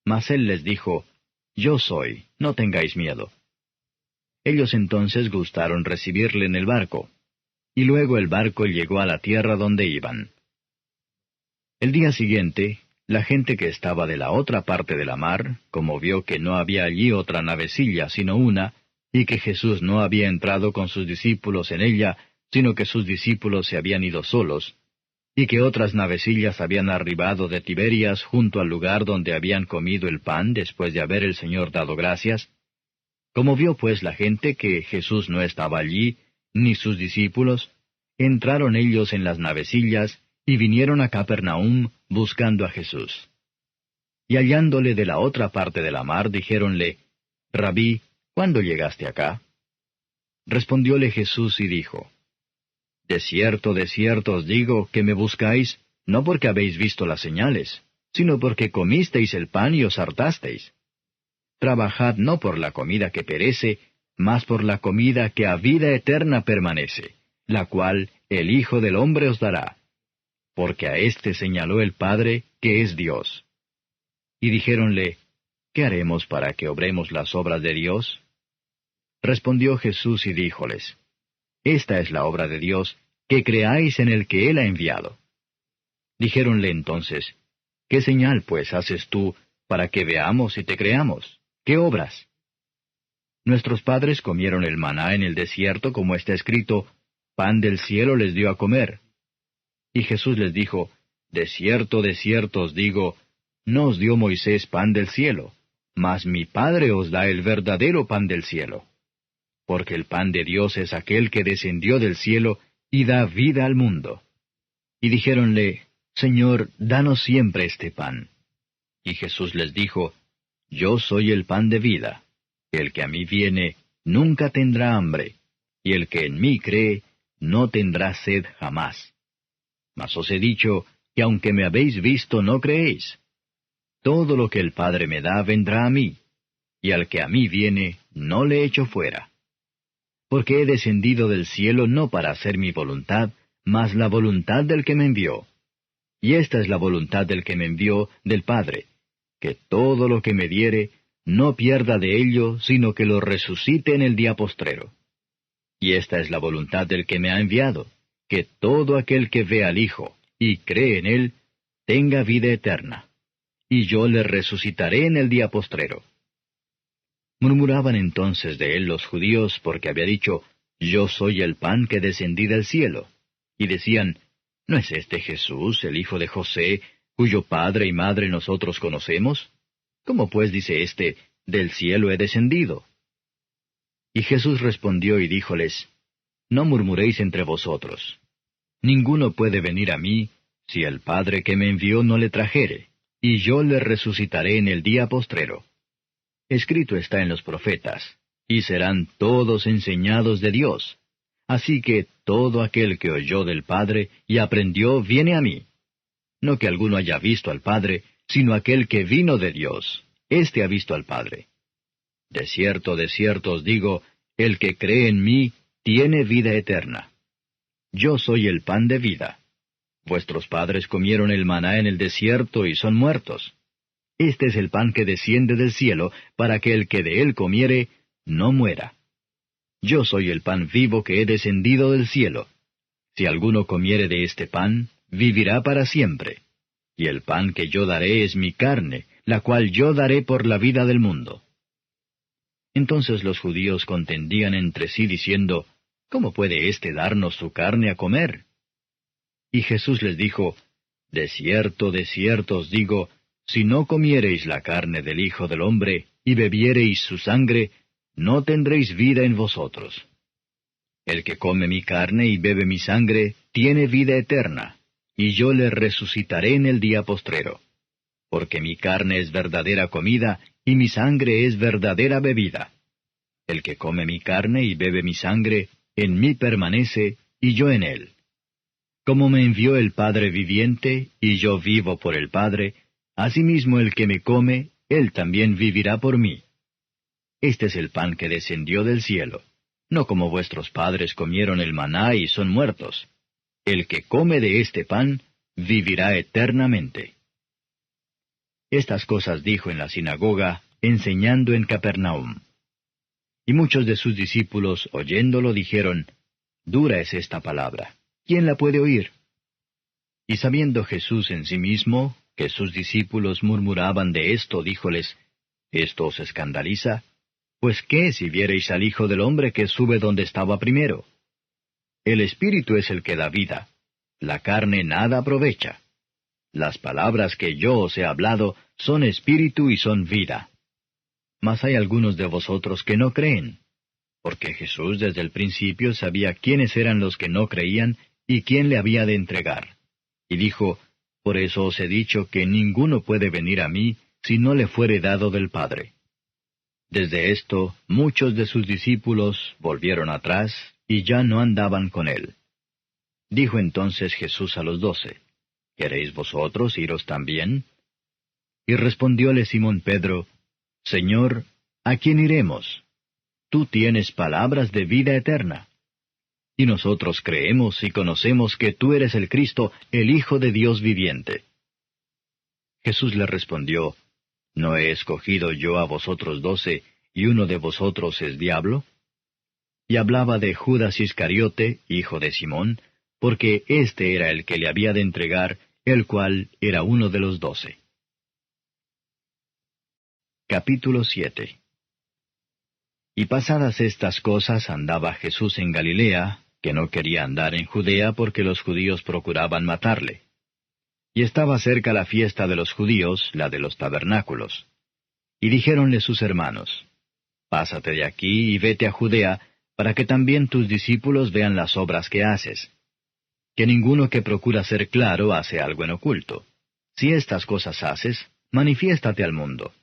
Mas él les dijo, yo soy, no tengáis miedo. Ellos entonces gustaron recibirle en el barco, y luego el barco llegó a la tierra donde iban. El día siguiente, la gente que estaba de la otra parte de la mar, como vio que no había allí otra navecilla sino una, y que Jesús no había entrado con sus discípulos en ella, sino que sus discípulos se habían ido solos, y que otras navecillas habían arribado de Tiberias junto al lugar donde habían comido el pan después de haber el Señor dado gracias. Como vio pues la gente que Jesús no estaba allí, ni sus discípulos, entraron ellos en las navecillas, y vinieron a Capernaum buscando a Jesús. y hallándole de la otra parte de la mar, dijéronle, Rabí, ¿cuándo llegaste acá? Respondióle Jesús y dijo, de cierto os digo que me buscáis, no porque habéis visto las señales, sino porque comisteis el pan y os hartasteis. Trabajad no por la comida que perece, mas por la comida que a vida eterna permanece, la cual el Hijo del Hombre os dará. Porque a éste señaló el Padre, que es Dios. Y dijéronle, ¿qué haremos para que obremos las obras de Dios? Respondió Jesús y díjoles, esta es la obra de Dios, que creáis en el que Él ha enviado. Dijéronle entonces, ¿qué señal pues haces tú para que veamos y te creamos? ¿Qué obras? Nuestros padres comieron el maná en el desierto, como está escrito, pan del cielo les dio a comer. Y Jesús les dijo, de cierto os digo, no os dio Moisés pan del cielo, mas mi Padre os da el verdadero pan del cielo. Porque el pan de Dios es aquel que descendió del cielo y da vida al mundo. Y dijéronle, Señor, danos siempre este pan. Y Jesús les dijo, yo soy el pan de vida. El que a mí viene, nunca tendrá hambre, y el que en mí cree, no tendrá sed jamás. Mas os he dicho que aunque me habéis visto, no creéis. Todo lo que el Padre me da vendrá a mí, y al que a mí viene, no le echo fuera. Porque he descendido del cielo no para hacer mi voluntad, mas la voluntad del que me envió. Y esta es la voluntad del que me envió, del Padre, que todo lo que me diere, no pierda de ello, sino que lo resucite en el día postrero. Y esta es la voluntad del que me ha enviado, que todo aquel que ve al Hijo, y cree en Él, tenga vida eterna. Y yo le resucitaré en el día postrero. Murmuraban entonces de él los judíos, porque había dicho, yo soy el pan que descendí del cielo. Y decían, ¿no es este Jesús, el hijo de José, cuyo padre y madre nosotros conocemos? ¿Cómo pues dice éste, del cielo he descendido? Y Jesús respondió y díjoles, no murmuréis entre vosotros. Ninguno puede venir a mí, si el Padre que me envió no le trajere, y yo le resucitaré en el día postrero. Escrito está en los profetas, y serán todos enseñados de Dios. Así que todo aquel que oyó del Padre y aprendió viene a mí. No que alguno haya visto al Padre, sino aquel que vino de Dios. Éste ha visto al Padre. De cierto os digo, el que cree en mí tiene vida eterna. Yo soy el pan de vida. Vuestros padres comieron el maná en el desierto y son muertos. Este es el pan que desciende del cielo, para que el que de él comiere, no muera. Yo soy el pan vivo que he descendido del cielo. Si alguno comiere de este pan, vivirá para siempre. Y el pan que yo daré es mi carne, la cual yo daré por la vida del mundo. Entonces los judíos contendían entre sí diciendo, ¿cómo puede éste darnos su carne a comer? Y Jesús les dijo, de cierto os digo, si no comiereis la carne del Hijo del Hombre, y bebiereis su sangre, no tendréis vida en vosotros. El que come mi carne y bebe mi sangre, tiene vida eterna, y yo le resucitaré en el día postrero. Porque mi carne es verdadera comida, y mi sangre es verdadera bebida. El que come mi carne y bebe mi sangre, en mí permanece, y yo en él. Como me envió el Padre viviente, y yo vivo por el Padre, asimismo el que me come, él también vivirá por mí. Este es el pan que descendió del cielo, no como vuestros padres comieron el maná y son muertos. El que come de este pan, vivirá eternamente. Estas cosas dijo en la sinagoga, enseñando en Capernaum. Y muchos de sus discípulos, oyéndolo, dijeron, dura es esta palabra, ¿quién la puede oír? Y sabiendo Jesús en sí mismo, que sus discípulos murmuraban de esto, díjoles, ¿esto os escandaliza? Pues qué si viereis al Hijo del Hombre que sube donde estaba primero. El Espíritu es el que da vida, la carne nada aprovecha. Las palabras que yo os he hablado son espíritu y son vida. Mas hay algunos de vosotros que no creen, porque Jesús desde el principio sabía quiénes eran los que no creían y quién le había de entregar. Y dijo, por eso os he dicho que ninguno puede venir a mí, si no le fuere dado del Padre. Desde esto, muchos de sus discípulos volvieron atrás, y ya no andaban con él. Dijo entonces Jesús a los 12, ¿Queréis vosotros iros también? Y respondióle Simón Pedro, Señor, ¿a quién iremos? Tú tienes palabras de vida eterna. Y nosotros creemos y conocemos que tú eres el Cristo, el Hijo de Dios viviente. Jesús le respondió, ¿No he escogido yo a vosotros 12, y uno de vosotros es diablo? Y hablaba de Judas Iscariote, hijo de Simón, porque éste era el que le había de entregar, el cual era uno de los 12. Capítulo 7. Y pasadas estas cosas andaba Jesús en Galilea, que no quería andar en Judea porque los judíos procuraban matarle. Y estaba cerca la fiesta de los judíos, la de los tabernáculos. Y dijéronle sus hermanos, Pásate de aquí y vete a Judea, para que también tus discípulos vean las obras que haces. Que ninguno que procura ser claro hace algo en oculto. Si estas cosas haces, manifiéstate al mundo.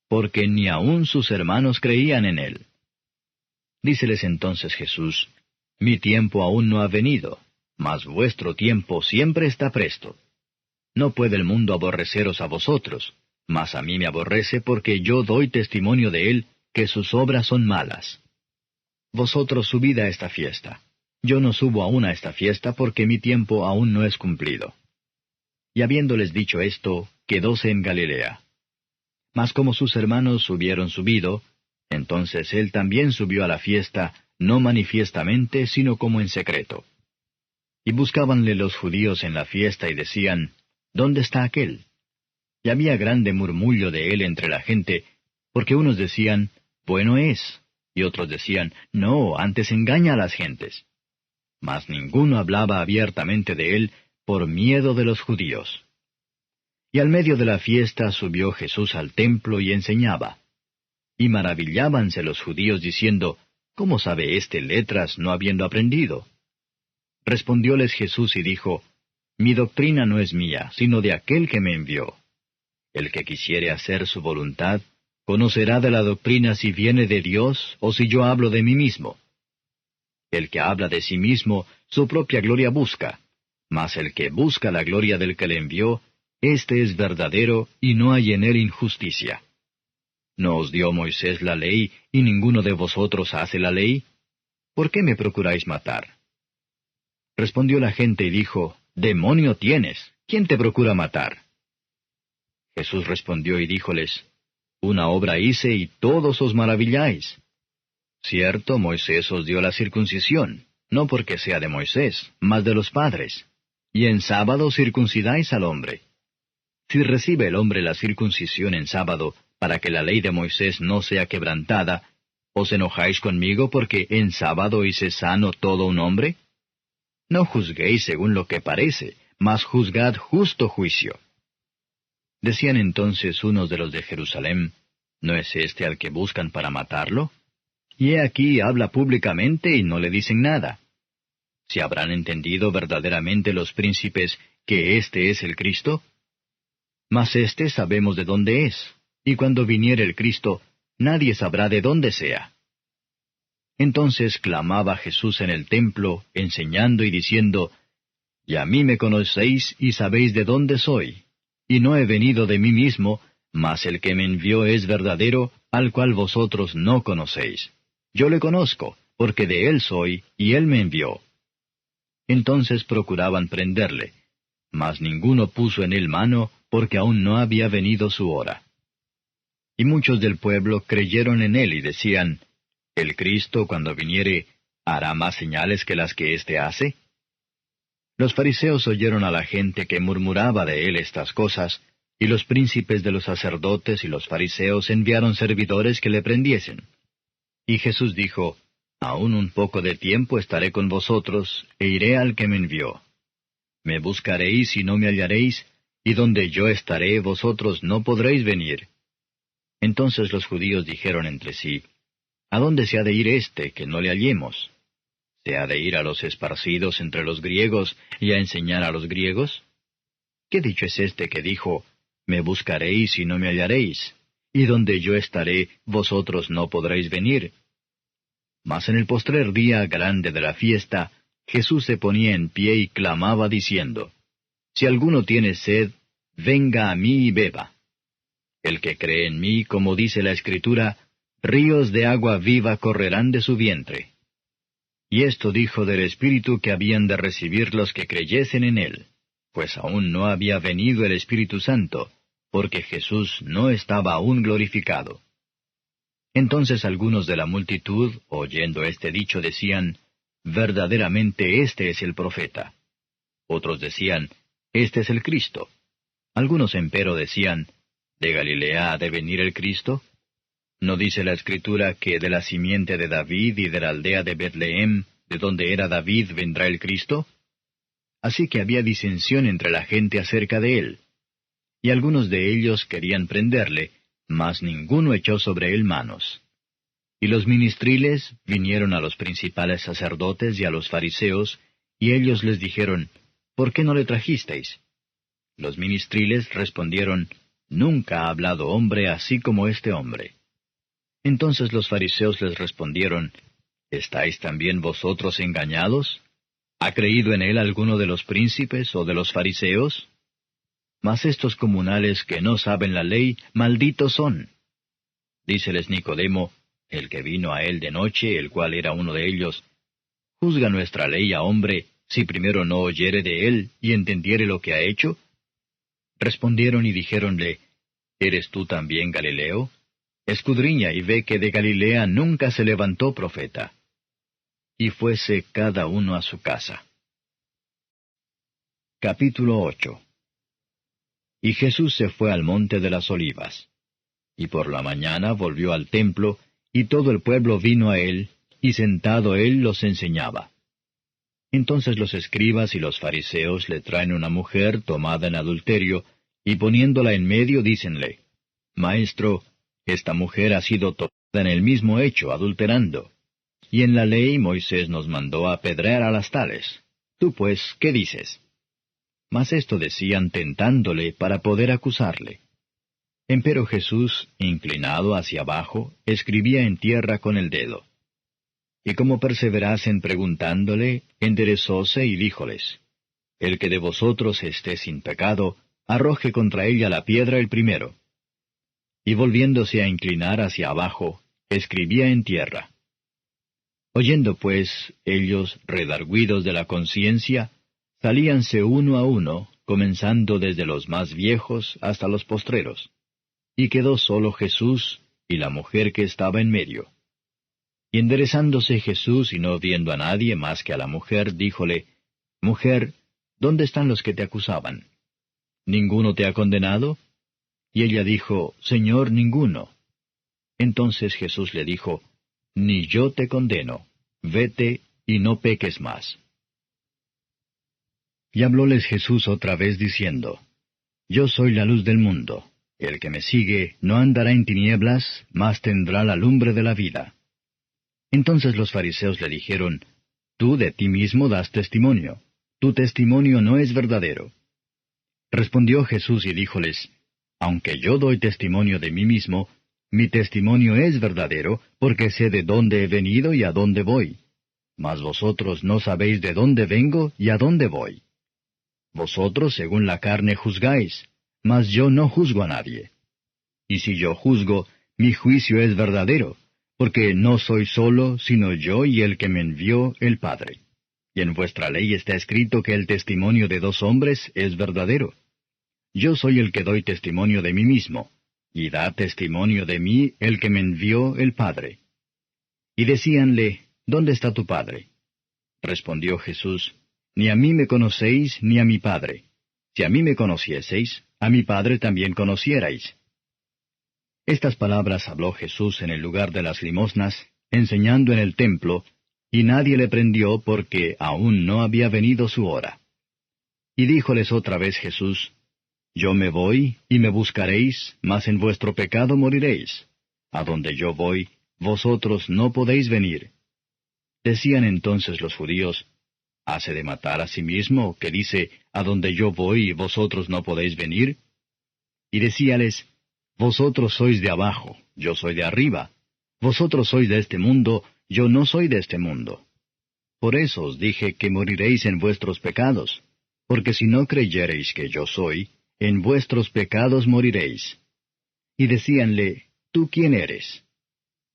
Porque ni aun sus hermanos creían en él. Díceles entonces Jesús, Mi tiempo aún no ha venido, mas vuestro tiempo siempre está presto. No puede el mundo aborreceros a vosotros, mas a mí me aborrece porque yo doy testimonio de él que sus obras son malas. Vosotros subid a esta fiesta. Yo no subo aún a esta fiesta porque mi tiempo aún no es cumplido. Y habiéndoles dicho esto, quedóse en Galilea. Mas como sus hermanos hubieron subido, entonces él también subió a la fiesta, no manifiestamente, sino como en secreto. Y buscábanle los judíos en la fiesta y decían, ¿Dónde está aquél? Y había grande murmullo de él entre la gente, porque unos decían, Bueno es, y otros decían, No, antes engaña a las gentes. Mas ninguno hablaba abiertamente de él por miedo de los judíos. Y al medio de la fiesta subió Jesús al templo y enseñaba. Y maravillábanse los judíos diciendo, ¿Cómo sabe éste letras no habiendo aprendido? Respondióles Jesús y dijo, Mi doctrina no es mía, sino de aquel que me envió. El que quisiere hacer su voluntad, conocerá de la doctrina si viene de Dios o si yo hablo de mí mismo. El que habla de sí mismo, su propia gloria busca, mas el que busca la gloria del que le envió, éste es verdadero y no hay en él injusticia. ¿No os dio Moisés la ley y ninguno de vosotros hace la ley? ¿Por qué me procuráis matar? Respondió la gente y dijo, Demonio tienes, ¿quién te procura matar? Jesús respondió y díjoles, Una obra hice y todos os maravilláis. Cierto, Moisés os dio la circuncisión, no porque sea de Moisés, mas de los padres. Y en sábado circuncidáis al hombre. Si recibe el hombre la circuncisión en sábado, para que la ley de Moisés no sea quebrantada, ¿os enojáis conmigo porque en sábado hice sano todo un hombre? No juzguéis según lo que parece, mas juzgad justo juicio. Decían entonces unos de los de Jerusalén, ¿no es este al que buscan para matarlo? Y he aquí habla públicamente y no le dicen nada. ¿Si habrán entendido verdaderamente los príncipes que éste es el Cristo? Mas éste sabemos de dónde es, y cuando viniere el Cristo, nadie sabrá de dónde sea. Entonces clamaba Jesús en el templo, enseñando y diciendo, Y a mí me conocéis y sabéis de dónde soy, y no he venido de mí mismo, mas el que me envió es verdadero, al cual vosotros no conocéis. Yo le conozco, porque de él soy, y él me envió. Entonces procuraban prenderle, mas ninguno puso en él mano, porque aún no había venido su hora. Y muchos del pueblo creyeron en él y decían, ¿El Cristo, cuando viniere, hará más señales que las que éste hace? Los fariseos oyeron a la gente que murmuraba de él estas cosas, y los príncipes de los sacerdotes y los fariseos enviaron servidores que le prendiesen. Y Jesús dijo, Aún un poco de tiempo estaré con vosotros, e iré al que me envió. Me buscaréis y no me hallaréis, y donde yo estaré vosotros no podréis venir. Entonces los judíos dijeron entre sí, ¿A dónde se ha de ir éste, que no le hallemos? ¿Se ha de ir a los esparcidos entre los griegos y a enseñar a los griegos? ¿Qué dicho es este que dijo, Me buscaréis y no me hallaréis, y donde yo estaré, vosotros no podréis venir. Mas en el postrer día grande de la fiesta, Jesús se ponía en pie y clamaba diciendo, Si alguno tiene sed, venga a mí y beba. El que cree en mí, como dice la Escritura, ríos de agua viva correrán de su vientre. Y esto dijo del Espíritu que habían de recibir los que creyesen en él, pues aún no había venido el Espíritu Santo, porque Jesús no estaba aún glorificado. Entonces algunos de la multitud, oyendo este dicho, decían, Verdaderamente este es el profeta. Otros decían, Este es el Cristo. Algunos empero decían, ¿De Galilea ha de venir el Cristo? ¿No dice la Escritura que de la simiente de David y de la aldea de Betlehem, de donde era David, vendrá el Cristo? Así que había disensión entre la gente acerca de él. Y algunos de ellos querían prenderle, mas ninguno echó sobre él manos. Y los ministriles vinieron a los principales sacerdotes y a los fariseos, y ellos les dijeron, ¿Por qué no le trajisteis? Los ministriles respondieron, Nunca ha hablado hombre así como este hombre. Entonces los fariseos les respondieron, ¿Estáis también vosotros engañados? ¿Ha creído en él alguno de los príncipes o de los fariseos? Mas estos comunales que no saben la ley, malditos son. Díceles Nicodemo, el que vino a él de noche, el cual era uno de ellos, ¿Juzga nuestra ley a hombre, si primero no oyere de él y entendiere lo que ha hecho? Respondieron y dijéronle, ¿Eres tú también Galileo? Escudriña y ve que de Galilea nunca se levantó profeta. Y fuese cada uno a su casa. Capítulo 8. Y Jesús se fue al monte de las Olivas. Y por la mañana volvió al templo, y todo el pueblo vino a él, y sentado él los enseñaba. Entonces los escribas y los fariseos le traen una mujer tomada en adulterio, y poniéndola en medio, dícenle, Maestro, esta mujer ha sido tomada en el mismo hecho, adulterando. Y en la ley Moisés nos mandó apedrear a las tales. Tú pues, ¿qué dices? Mas esto decían tentándole para poder acusarle. Empero Jesús, inclinado hacia abajo, escribía en tierra con el dedo. Y como perseverasen preguntándole, enderezóse y díjoles, El que de vosotros esté sin pecado, arroje contra ella la piedra el primero. Y volviéndose a inclinar hacia abajo, escribía en tierra. Oyendo pues ellos, redargüidos de la conciencia, salíanse uno a uno, comenzando desde los más viejos hasta los postreros. Y quedó solo Jesús y la mujer que estaba en medio. Y enderezándose Jesús y no viendo a nadie más que a la mujer, díjole, Mujer, ¿dónde están los que te acusaban? ¿Ninguno te ha condenado? Y ella dijo, Señor, ninguno. Entonces Jesús le dijo, Ni yo te condeno, vete y no peques más. Y hablóles Jesús otra vez diciendo, Yo soy la luz del mundo. El que me sigue no andará en tinieblas, mas tendrá la lumbre de la vida. Entonces los fariseos le dijeron, Tú de ti mismo das testimonio. Tu testimonio no es verdadero. Respondió Jesús y díjoles, Aunque yo doy testimonio de mí mismo, mi testimonio es verdadero, porque sé de dónde he venido y a dónde voy. Mas vosotros no sabéis de dónde vengo y a dónde voy. Vosotros según la carne juzgáis, mas yo no juzgo a nadie. Y si yo juzgo, mi juicio es verdadero, porque no soy solo, sino yo y el que me envió, el Padre. Y en vuestra ley está escrito que el testimonio de dos hombres es verdadero. Yo soy el que doy testimonio de mí mismo, y da testimonio de mí el que me envió, el Padre. Y decíanle, ¿Dónde está tu Padre? Respondió Jesús, Ni a mí me conocéis, ni a mi Padre. Si a mí me conocieseis, a mi Padre también conocierais. Estas palabras habló Jesús en el lugar de las limosnas, enseñando en el templo, y nadie le prendió porque aún no había venido su hora. Y díjoles otra vez Jesús, Yo me voy, y me buscaréis, mas en vuestro pecado moriréis. A donde yo voy, vosotros no podéis venir. Decían entonces los judíos, ¿Hace de matar a sí mismo, que dice, A donde yo voy, vosotros no podéis venir? Y decíales, Vosotros sois de abajo, yo soy de arriba. Vosotros sois de este mundo, yo no soy de este mundo. Por eso os dije que moriréis en vuestros pecados, porque si no creyereis que yo soy, en vuestros pecados moriréis. Y decíanle, ¿Tú quién eres?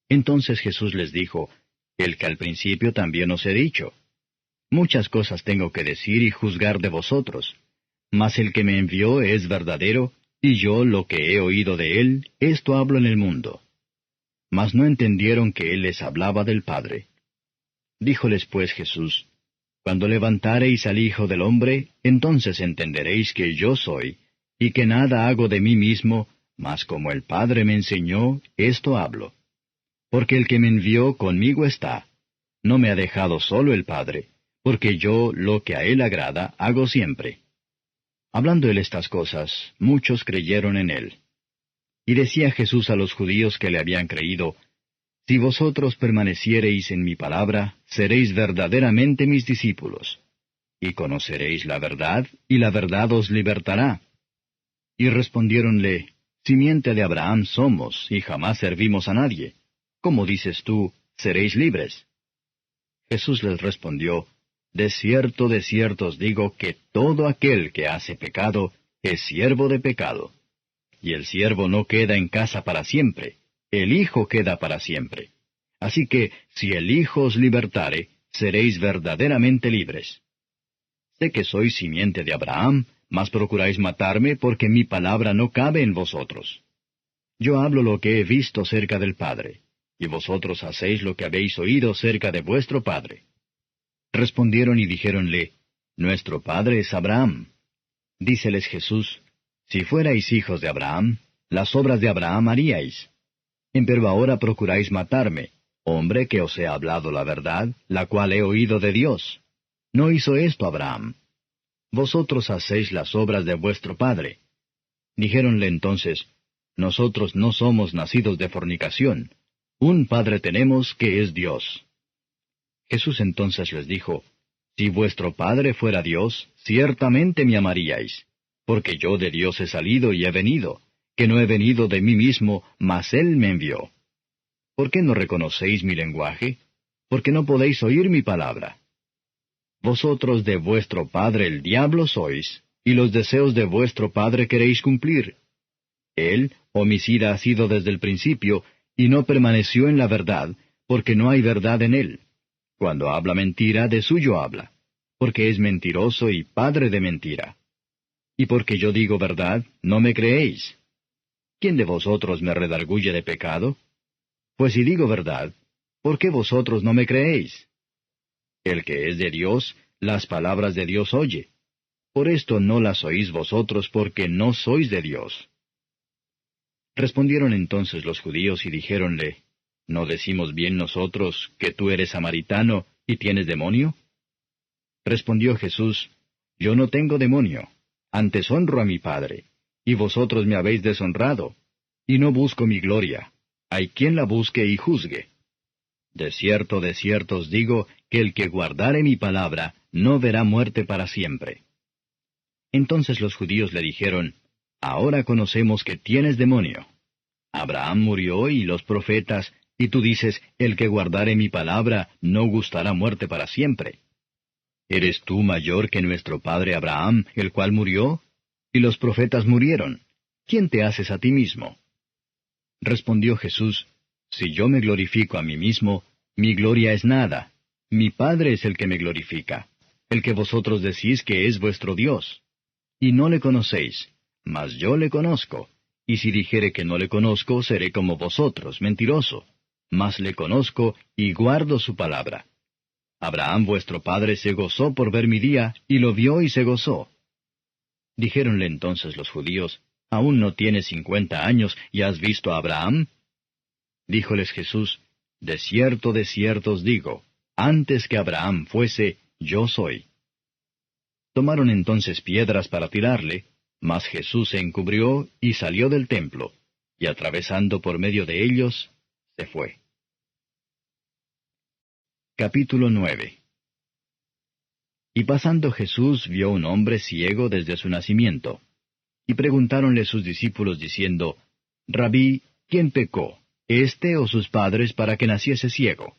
Entonces Jesús les dijo, El que al principio también os he dicho. Muchas cosas tengo que decir y juzgar de vosotros, mas el que me envió es verdadero, y yo lo que he oído de él, esto hablo en el mundo. Mas no entendieron que él les hablaba del Padre. Díjoles pues Jesús, Cuando levantareis al Hijo del Hombre, entonces entenderéis que yo soy, y que nada hago de mí mismo, mas como el Padre me enseñó, esto hablo. Porque el que me envió conmigo está. No me ha dejado solo el Padre, porque yo lo que a él agrada hago siempre. Hablando él estas cosas, muchos creyeron en él. Y decía Jesús a los judíos que le habían creído, Si vosotros permaneciereis en mi palabra, seréis verdaderamente mis discípulos, y conoceréis la verdad, y la verdad os libertará. Y respondiéronle, Simiente de Abraham somos, y jamás servimos a nadie. ¿Cómo dices tú, seréis libres? Jesús les respondió, de cierto os digo que todo aquel que hace pecado es siervo de pecado. Y el siervo no queda en casa para siempre, el Hijo queda para siempre. Así que, si el Hijo os libertare, seréis verdaderamente libres. Sé que sois simiente de Abraham, mas procuráis matarme porque mi palabra no cabe en vosotros. Yo hablo lo que he visto cerca del Padre, y vosotros hacéis lo que habéis oído cerca de vuestro padre. Respondieron y dijéronle, Nuestro padre es Abraham. Díceles Jesús, Si fuerais hijos de Abraham, las obras de Abraham haríais. Empero ahora procuráis matarme, hombre que os he hablado la verdad, la cual he oído de Dios. No hizo esto Abraham. Vosotros hacéis las obras de vuestro padre. Dijéronle entonces, Nosotros no somos nacidos de fornicación. Un Padre tenemos que es Dios. Jesús entonces les dijo, Si vuestro Padre fuera Dios, ciertamente me amaríais, porque yo de Dios he salido y he venido, que no he venido de mí mismo, mas Él me envió. ¿Por qué no reconocéis mi lenguaje? Porque no podéis oír mi palabra. Vosotros de vuestro padre el diablo sois, y los deseos de vuestro padre queréis cumplir. Él, homicida ha sido desde el principio, y no permaneció en la verdad, porque no hay verdad en él. Cuando habla mentira, de suyo habla, porque es mentiroso y padre de mentira. Y porque yo digo verdad, no me creéis. ¿Quién de vosotros me redarguye de pecado? Pues si digo verdad, ¿por qué vosotros no me creéis? El que es de Dios, las palabras de Dios oye. Por esto no las oís vosotros, porque no sois de Dios. Respondieron entonces los judíos y dijéronle, ¿No decimos bien nosotros que tú eres samaritano y tienes demonio? Respondió Jesús, Yo no tengo demonio, antes honro a mi Padre, y vosotros me habéis deshonrado, y no busco mi gloria. Hay quien la busque y juzgue. De cierto os digo, que el que guardare mi palabra, no verá muerte para siempre. Entonces los judíos le dijeron, Ahora conocemos que tienes demonio. Abraham murió y los profetas, y tú dices, el que guardare mi palabra, no gustará muerte para siempre. ¿Eres tú mayor que nuestro padre Abraham, el cual murió? Y los profetas murieron. ¿Quién te haces a ti mismo? Respondió Jesús, Si yo me glorifico a mí mismo, mi gloria es nada. Mi Padre es el que me glorifica, el que vosotros decís que es vuestro Dios. Y no le conocéis, mas yo le conozco. Y si dijere que no le conozco, seré como vosotros, mentiroso. Mas le conozco y guardo su palabra. Abraham vuestro padre se gozó por ver mi día, y lo vio y se gozó. Dijéronle entonces los judíos, ¿Aún no tienes 50 años y has visto a Abraham? Díjoles Jesús, de cierto os digo, antes que Abraham fuese, yo soy. Tomaron entonces piedras para tirarle, mas Jesús se encubrió y salió del templo, y atravesando por medio de ellos, se fue. Capítulo 9. Y pasando Jesús vio un hombre ciego desde su nacimiento. Y preguntáronle sus discípulos diciendo, Rabí, ¿quién pecó, éste o sus padres, para que naciese ciego?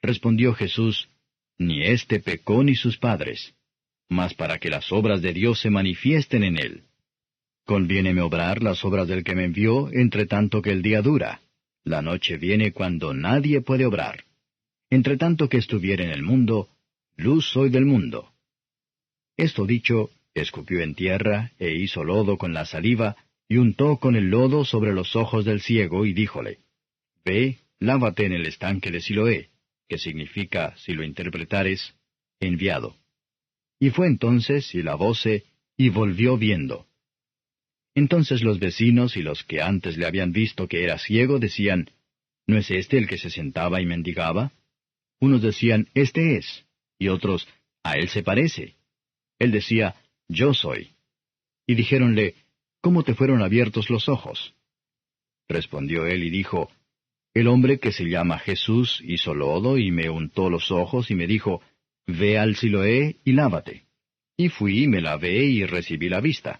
Respondió Jesús, Ni éste pecó ni sus padres, mas para que las obras de Dios se manifiesten en él. Conviéneme obrar las obras del que me envió, entre tanto que el día dura. La noche viene cuando nadie puede obrar. Entre tanto que estuviere en el mundo, luz soy del mundo. Esto dicho, escupió en tierra, e hizo lodo con la saliva, y untó con el lodo sobre los ojos del ciego, y díjole, Ve, lávate en el estanque de Siloé, que significa, si lo interpretares, enviado. Y fue entonces, y lavóse, y volvió viendo. Entonces los vecinos y los que antes le habían visto que era ciego decían, ¿No es este el que se sentaba y mendigaba? Unos decían, Este es, y otros, A él se parece. Él decía, Yo soy. Y dijéronle, ¿Cómo te fueron abiertos los ojos? Respondió él y dijo, El hombre que se llama Jesús hizo lodo y me untó los ojos y me dijo, Ve al Siloé y lávate. Y fui y me lavé y recibí la vista.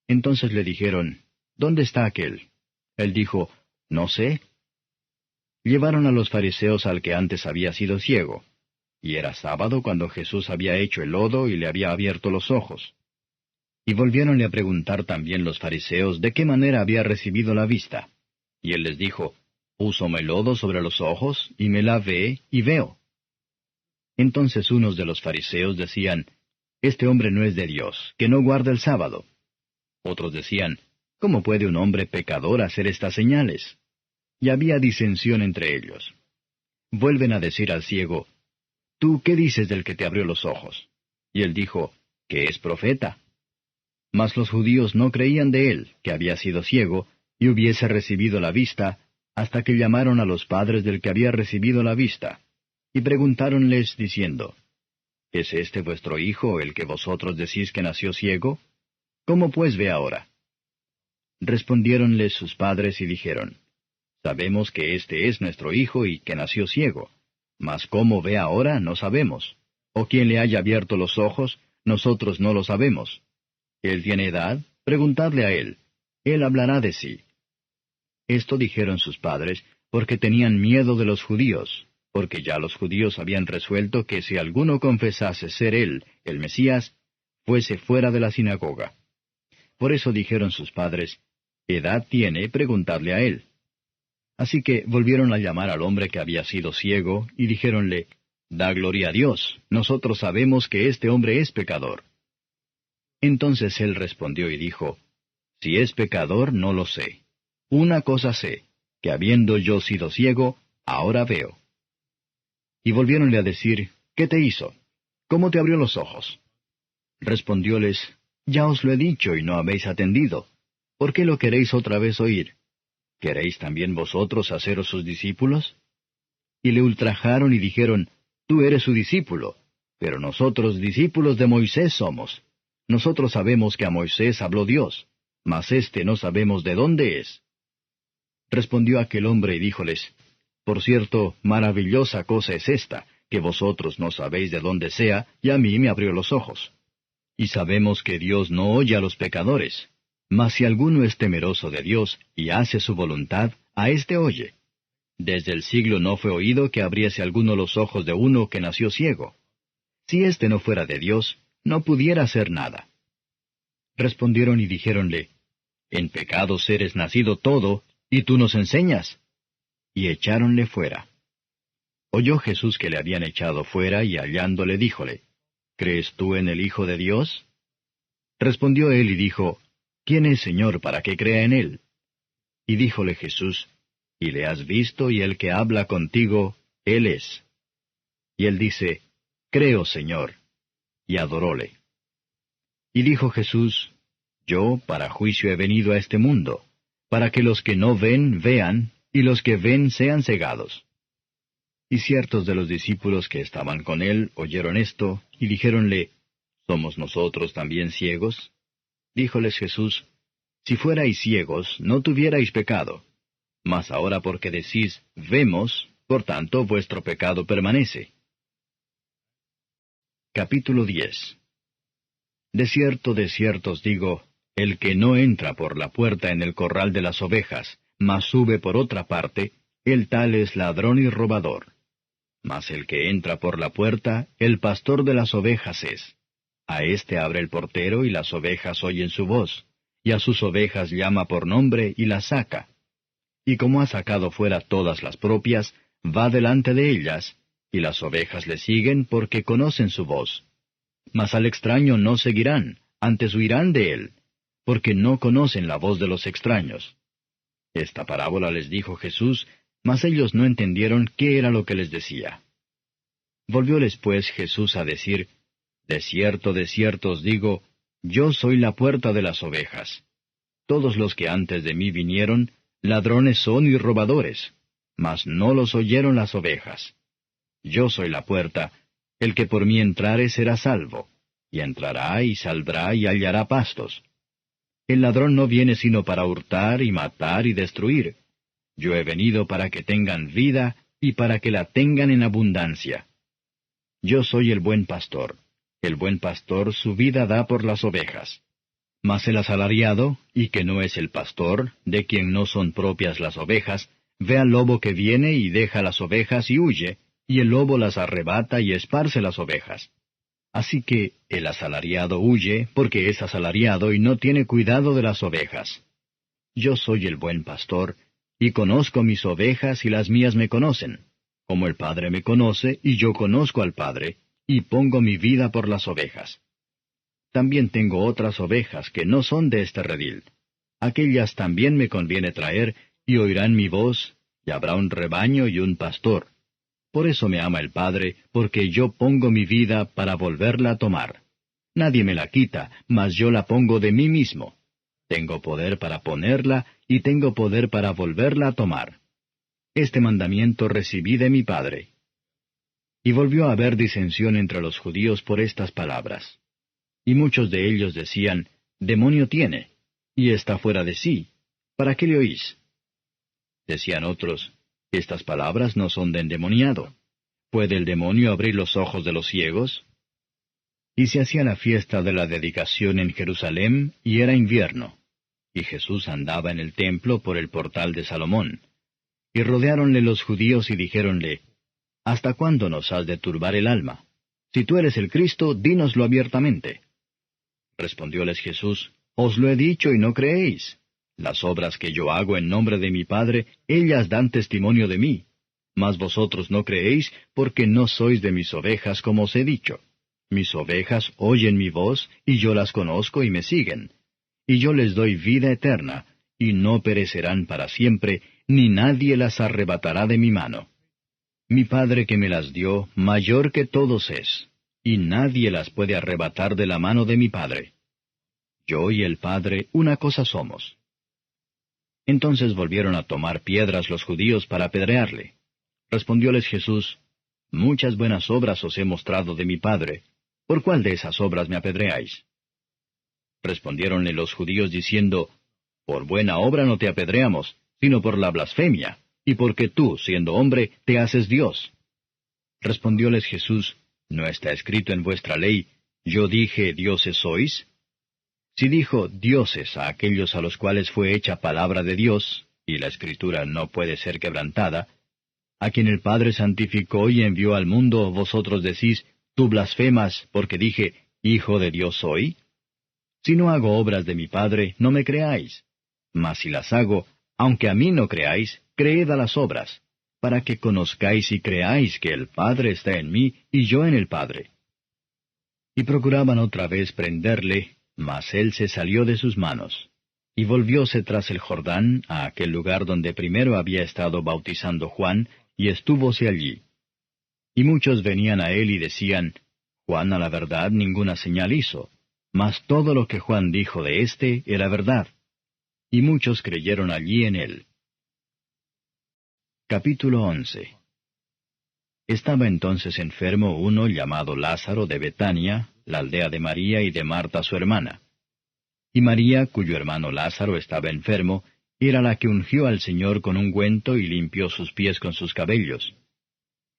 Entonces le dijeron, ¿Dónde está aquel? Él dijo, No sé. Llevaron a los fariseos al que antes había sido ciego. Y era sábado cuando Jesús había hecho el lodo y le había abierto los ojos. Y volviéronle a preguntar también los fariseos de qué manera había recibido la vista. Y él les dijo, Púsome lodo sobre los ojos, y me lavé, y veo. Entonces unos de los fariseos decían, Este hombre no es de Dios, que no guarda el sábado. Otros decían, ¿Cómo puede un hombre pecador hacer estas señales? Y había disensión entre ellos. Vuelven a decir al ciego, ¿Tú qué dices del que te abrió los ojos? Y él dijo, que es profeta. Mas los judíos no creían de él, que había sido ciego, y hubiese recibido la vista, hasta que llamaron a los padres del que había recibido la vista, y preguntáronles diciendo, ¿Es este vuestro hijo el que vosotros decís que nació ciego? ¿Cómo pues ve ahora? Respondiéronles sus padres y dijeron, Sabemos que este es nuestro hijo y que nació ciego, mas cómo ve ahora no sabemos. O quien le haya abierto los ojos, nosotros no lo sabemos. Él tiene edad, preguntadle a él. Él hablará de sí. Esto dijeron sus padres, porque tenían miedo de los judíos, porque ya los judíos habían resuelto que si alguno confesase ser él, el Mesías, fuese fuera de la sinagoga. Por eso dijeron sus padres, Edad tiene, preguntadle a él. Así que volvieron a llamar al hombre que había sido ciego, y dijéronle, Da gloria a Dios, nosotros sabemos que este hombre es pecador. Entonces él respondió y dijo, Si es pecador, no lo sé. Una cosa sé, que habiendo yo sido ciego, ahora veo. Y volviéronle a decir, ¿Qué te hizo? ¿Cómo te abrió los ojos? Respondióles, Ya os lo he dicho y no habéis atendido. ¿Por qué lo queréis otra vez oír? ¿Queréis también vosotros haceros sus discípulos? Y le ultrajaron y dijeron, Tú eres su discípulo, pero nosotros discípulos de Moisés somos. Nosotros sabemos que a Moisés habló Dios, mas éste no sabemos de dónde es. Respondió aquel hombre y díjoles, Por cierto, maravillosa cosa es esta, que vosotros no sabéis de dónde sea, y a mí me abrió los ojos. Y sabemos que Dios no oye a los pecadores. Mas si alguno es temeroso de Dios y hace su voluntad, a éste oye. Desde el siglo no fue oído que abriese alguno los ojos de uno que nació ciego. Si éste no fuera de Dios, no pudiera hacer nada. Respondieron y dijéronle, En pecados eres nacido todo, y tú nos enseñas. Y echáronle fuera. Oyó Jesús que le habían echado fuera, y hallándole díjole, ¿Crees tú en el Hijo de Dios? Respondió él y dijo, ¿Quién es Señor para que crea en él? Y díjole Jesús, Y le has visto, y el que habla contigo, él es. Y él dice, Creo, Señor. Y adoróle. Y dijo Jesús, Yo para juicio he venido a este mundo, para que los que no ven vean, y los que ven sean cegados. Y ciertos de los discípulos que estaban con él oyeron esto, y dijéronle, ¿Somos nosotros también ciegos? Díjoles Jesús, Si fuerais ciegos, no tuvierais pecado. Mas ahora porque decís, vemos, por tanto vuestro pecado permanece. Capítulo 10. de cierto os digo, el que no entra por la puerta en el corral de las ovejas, mas sube por otra parte, el tal es ladrón y robador. Mas el que entra por la puerta, el pastor de las ovejas es. A éste abre el portero y las ovejas oyen su voz, y a sus ovejas llama por nombre y las saca. Y como ha sacado fuera todas las propias, va delante de ellas, y las ovejas le siguen porque conocen su voz. Mas al extraño no seguirán, antes huirán de él, porque no conocen la voz de los extraños. Esta parábola les dijo Jesús, mas ellos no entendieron qué era lo que les decía. Volvióles pues Jesús a decir, de cierto os digo, yo soy la puerta de las ovejas. Todos los que antes de mí vinieron, ladrones son y robadores, mas no los oyeron las ovejas. Yo soy la puerta, el que por mí entrare será salvo, y entrará y saldrá y hallará pastos. El ladrón no viene sino para hurtar y matar y destruir. Yo he venido para que tengan vida y para que la tengan en abundancia. Yo soy el buen pastor. El buen pastor su vida da por las ovejas. Mas el asalariado, y que no es el pastor, de quien no son propias las ovejas, ve al lobo que viene y deja las ovejas y huye, y el lobo las arrebata y esparce las ovejas. Así que el asalariado huye porque es asalariado y no tiene cuidado de las ovejas. Yo soy el buen pastor, y conozco mis ovejas y las mías me conocen, como el Padre me conoce y yo conozco al Padre, y pongo mi vida por las ovejas. También tengo otras ovejas que no son de este redil. Aquellas también me conviene traer, y oirán mi voz, y habrá un rebaño y un pastor. Por eso me ama el Padre, porque yo pongo mi vida para volverla a tomar. Nadie me la quita, mas yo la pongo de mí mismo. Tengo poder para ponerla, y tengo poder para volverla a tomar. Este mandamiento recibí de mi Padre. Y volvió a haber disensión entre los judíos por estas palabras. Y muchos de ellos decían, demonio tiene, y está fuera de sí. ¿Para qué le oís? Decían otros, estas palabras no son de endemoniado. ¿Puede el demonio abrir los ojos de los ciegos? Y se hacía la fiesta de la dedicación en Jerusalén, y era invierno. Y Jesús andaba en el templo por el portal de Salomón. Y rodeáronle los judíos y dijéronle, ¿hasta cuándo nos has de turbar el alma? Si tú eres el Cristo, dínoslo abiertamente. Respondióles Jesús, os lo he dicho y no creéis. Las obras que yo hago en nombre de mi Padre, ellas dan testimonio de mí. Mas vosotros no creéis, porque no sois de mis ovejas, como os he dicho. Mis ovejas oyen mi voz, y yo las conozco y me siguen. Y yo les doy vida eterna, y no perecerán para siempre, ni nadie las arrebatará de mi mano. Mi Padre que me las dio, mayor que todos es, y nadie las puede arrebatar de la mano de mi Padre. Yo y el Padre una cosa somos. Entonces volvieron a tomar piedras los judíos para apedrearle. Respondióles Jesús, muchas buenas obras os he mostrado de mi Padre. ¿Por cuál de esas obras me apedreáis? Respondiéronle los judíos diciendo, por buena obra no te apedreamos, sino por la blasfemia, y porque tú, siendo hombre, te haces Dios. Respondióles Jesús, ¿no está escrito en vuestra ley, yo dije, dioses sois? Si dijo dioses a aquellos a los cuales fue hecha palabra de Dios, y la Escritura no puede ser quebrantada, a quien el Padre santificó y envió al mundo, vosotros decís, tú blasfemas, porque dije, Hijo de Dios soy? Si no hago obras de mi Padre, no me creáis. Mas si las hago, aunque a mí no creáis, creed a las obras, para que conozcáis y creáis que el Padre está en mí y yo en el Padre. Y procuraban otra vez prenderle, mas él se salió de sus manos, y volvióse tras el Jordán a aquel lugar donde primero había estado bautizando Juan, y estúvose allí. Y muchos venían a él y decían, Juan a la verdad ninguna señal hizo, mas todo lo que Juan dijo de éste era verdad. Y muchos creyeron allí en él. Capítulo 11. Estaba entonces enfermo uno llamado Lázaro de Betania, la aldea de María y de Marta su hermana. Y María, cuyo hermano Lázaro estaba enfermo, era la que ungió al Señor con ungüento y limpió sus pies con sus cabellos.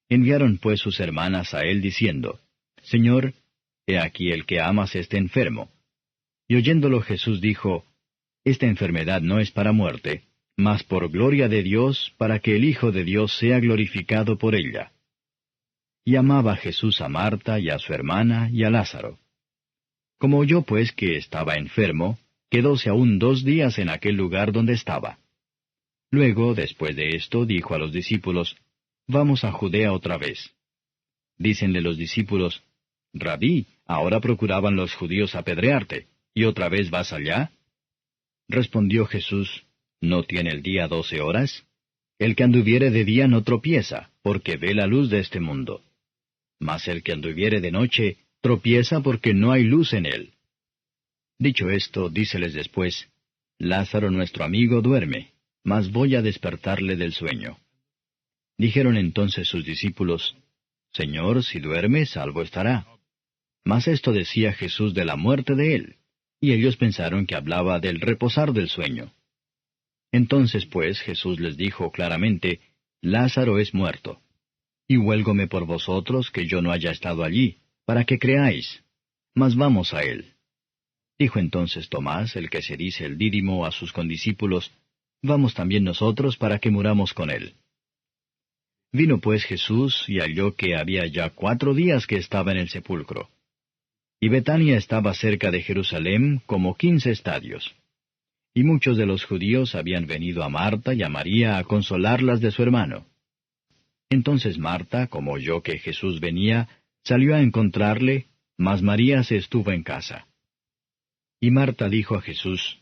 Enviaron pues sus hermanas a él diciendo, Señor, he aquí el que amas está enfermo. Y oyéndolo Jesús dijo, Esta enfermedad no es para muerte, mas por gloria de Dios, para que el Hijo de Dios sea glorificado por ella. Y amaba Jesús a Marta y a su hermana y a Lázaro. Como oyó pues que estaba enfermo, quedóse aún 2 días en aquel lugar donde estaba. Luego, después de esto, dijo a los discípulos, Vamos a Judea otra vez. Dícenle los discípulos, Rabí, ahora procuraban los judíos apedrearte, ¿y otra vez vas allá? Respondió Jesús, ¿no tiene el día 12 horas? El que anduviere de día no tropieza, porque ve la luz de este mundo. Mas el que anduviere de noche, tropieza porque no hay luz en él. Dicho esto, díceles después, Lázaro nuestro amigo duerme, mas voy a despertarle del sueño. Dijeron entonces sus discípulos, Señor, si duerme, salvo estará. Mas esto decía Jesús de la muerte de él, y ellos pensaron que hablaba del reposar del sueño. Entonces pues Jesús les dijo claramente, Lázaro es muerto. Y huélgome por vosotros que yo no haya estado allí, para que creáis. Mas vamos a él. Dijo entonces Tomás, el que se dice el Dídimo, a sus condiscípulos, Vamos también nosotros para que muramos con él. Vino pues Jesús y halló que había ya 4 días que estaba en el sepulcro. Y Betania estaba cerca de Jerusalén como 15 estadios. Y muchos de los judíos habían venido a Marta y a María a consolarlas de su hermano. Entonces Marta, como oyó que Jesús venía, salió a encontrarle, mas María se estuvo en casa. Y Marta dijo a Jesús,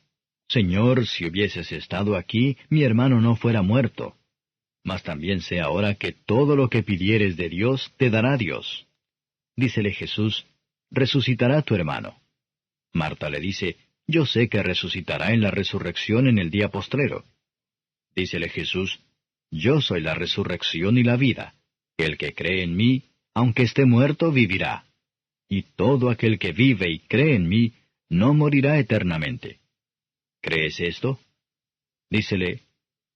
Señor, si hubieses estado aquí, mi hermano no fuera muerto. Mas también sé ahora que todo lo que pidieres de Dios, te dará Dios. Dícele Jesús, resucitará tu hermano. Marta le dice, yo sé que resucitará en la resurrección en el día postrero. Dícele Jesús, yo soy la resurrección y la vida. El que cree en mí, aunque esté muerto, vivirá. Y todo aquel que vive y cree en mí, no morirá eternamente. ¿Crees esto? Dícele,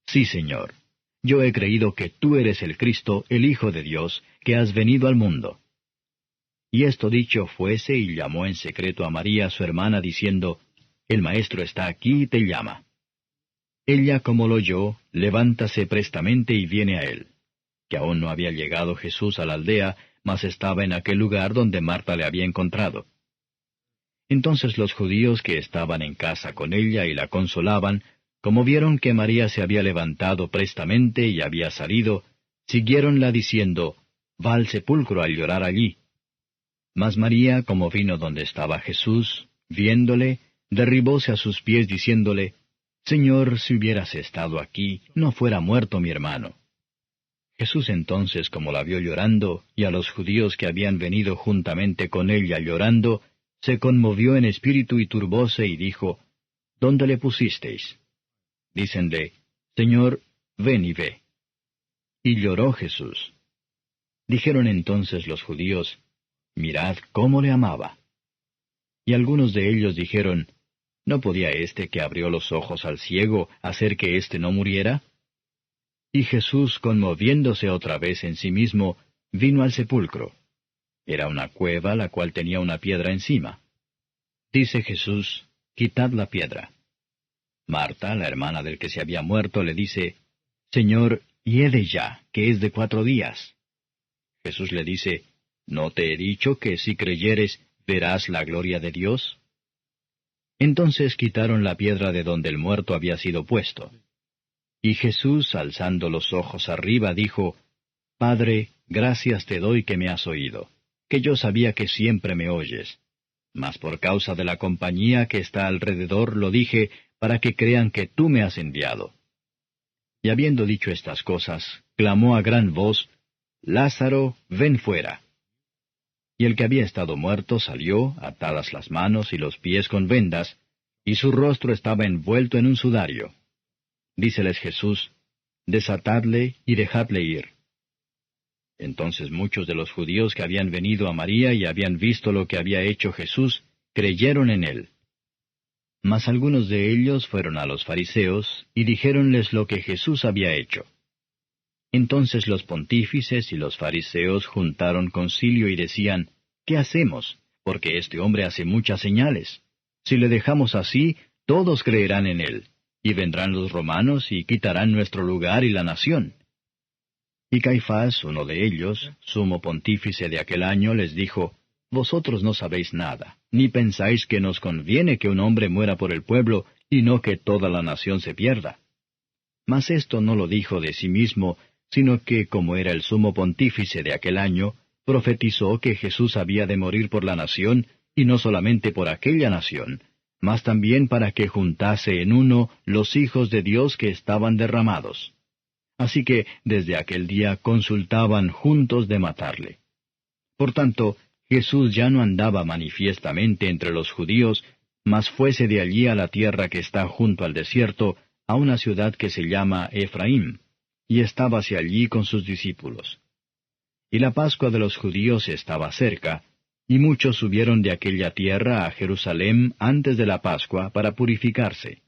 sí, Señor. Yo he creído que tú eres el Cristo, el Hijo de Dios, que has venido al mundo. Y esto dicho fuese y llamó en secreto a María su hermana, diciendo, El Maestro está aquí y te llama. Ella, como lo oyó, levántase prestamente y viene a él. Que aún no había llegado Jesús a la aldea, mas estaba en aquel lugar donde Marta le había encontrado. Entonces los judíos que estaban en casa con ella y la consolaban, como vieron que María se había levantado prestamente y había salido, siguiéronla diciendo, Va al sepulcro a llorar allí. Mas María, como vino donde estaba Jesús, viéndole, derribóse a sus pies diciéndole, Señor, si hubieras estado aquí, no fuera muerto mi hermano. Jesús entonces, como la vio llorando, y a los judíos que habían venido juntamente con ella llorando, se conmovió en espíritu y turbóse y dijo, ¿Dónde le pusisteis? Dícenle, Señor, ven y ve. Y lloró Jesús. Dijeron entonces los judíos, Mirad cómo le amaba. Y algunos de ellos dijeron, ¿No podía éste que abrió los ojos al ciego hacer que éste no muriera? Y Jesús, conmoviéndose otra vez en sí mismo, vino al sepulcro. Era una cueva la cual tenía una piedra encima. Dice Jesús, Quitad la piedra. Marta, la hermana del que se había muerto, le dice, Señor, hiede ya, que es de 4 días. Jesús le dice, ¿No te he dicho que si creyeres, verás la gloria de Dios? Entonces quitaron la piedra de donde el muerto había sido puesto. Y Jesús, alzando los ojos arriba, dijo, Padre, gracias te doy que me has oído, que yo sabía que siempre me oyes. Mas por causa de la compañía que está alrededor lo dije, para que crean que tú me has enviado. Y habiendo dicho estas cosas, clamó a gran voz, Lázaro, ven fuera. Y el que había estado muerto salió, atadas las manos y los pies con vendas, y su rostro estaba envuelto en un sudario. Díceles Jesús, Desatadle y dejadle ir. Entonces muchos de los judíos que habían venido a María y habían visto lo que había hecho Jesús, creyeron en él. Mas algunos de ellos fueron a los fariseos, y dijéronles lo que Jesús había hecho. Entonces los pontífices y los fariseos juntaron concilio y decían, ¿Qué hacemos? porque este hombre hace muchas señales. Si le dejamos así, todos creerán en él, y vendrán los romanos y quitarán nuestro lugar y la nación. Y Caifás, uno de ellos, sumo pontífice de aquel año, les dijo, Vosotros no sabéis nada, ni pensáis que nos conviene que un hombre muera por el pueblo, y no que toda la nación se pierda. Mas esto no lo dijo de sí mismo, sino que, como era el sumo pontífice de aquel año, profetizó que Jesús había de morir por la nación, y no solamente por aquella nación, mas también para que juntase en uno los hijos de Dios que estaban derramados. Así que desde aquel día consultaban juntos de matarle. Por tanto, Jesús ya no andaba manifiestamente entre los judíos, mas fuese de allí a la tierra que está junto al desierto, a una ciudad que se llama Efraín, y estábase allí con sus discípulos. Y la Pascua de los judíos estaba cerca, y muchos subieron de aquella tierra a Jerusalén antes de la Pascua para purificarse.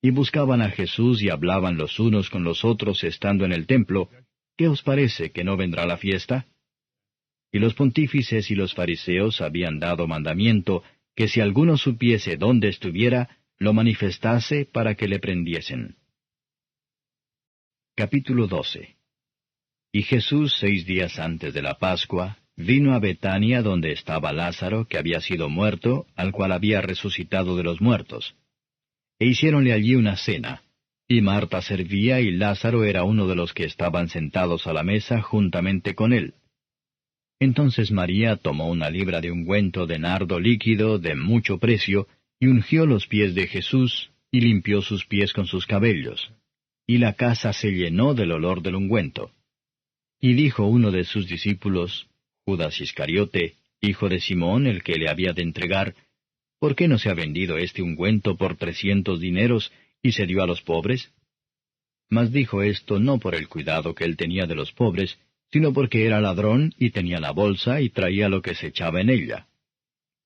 Y buscaban a Jesús y hablaban los unos con los otros estando en el templo, ¿qué os parece que no vendrá la fiesta? Y los pontífices y los fariseos habían dado mandamiento que si alguno supiese dónde estuviera, lo manifestase para que le prendiesen. Capítulo 12. Y Jesús 6 días antes de la Pascua, vino a Betania donde estaba Lázaro, que había sido muerto, al cual había resucitado de los muertos. E hiciéronle allí una cena, y Marta servía y Lázaro era uno de los que estaban sentados a la mesa juntamente con él. Entonces María tomó una libra de ungüento de nardo líquido de mucho precio, y ungió los pies de Jesús, y limpió sus pies con sus cabellos. Y la casa se llenó del olor del ungüento. Y dijo uno de sus discípulos, Judas Iscariote, hijo de Simón, el que le había de entregar, ¿por qué no se ha vendido este ungüento por 300 dineros, y se dio a los pobres? Mas dijo esto no por el cuidado que él tenía de los pobres, sino porque era ladrón, y tenía la bolsa, y traía lo que se echaba en ella.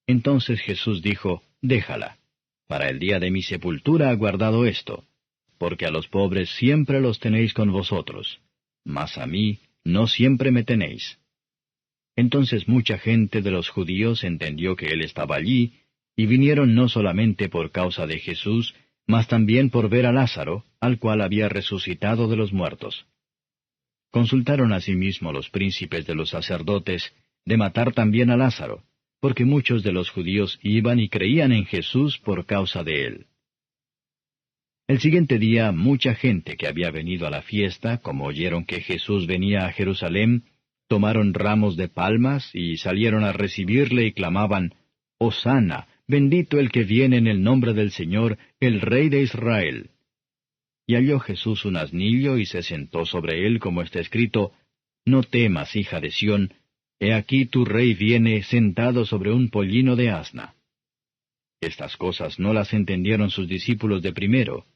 Entonces Jesús dijo, Déjala. Para el día de mi sepultura ha guardado esto, porque a los pobres siempre los tenéis con vosotros, mas a mí no siempre me tenéis. Entonces mucha gente de los judíos entendió que él estaba allí, y vinieron no solamente por causa de Jesús, mas también por ver a Lázaro, al cual había resucitado de los muertos. Consultaron asimismo los príncipes de los sacerdotes de matar también a Lázaro, porque muchos de los judíos iban y creían en Jesús por causa de él. El siguiente día mucha gente que había venido a la fiesta, como oyeron que Jesús venía a Jerusalén, tomaron ramos de palmas y salieron a recibirle y clamaban, Hosana, bendito el que viene en el nombre del Señor, el Rey de Israel. Y halló Jesús un asnillo y se sentó sobre él, como está escrito, No temas, hija de Sión, he aquí tu rey viene sentado sobre un pollino de asna. Estas cosas no las entendieron sus discípulos de primero.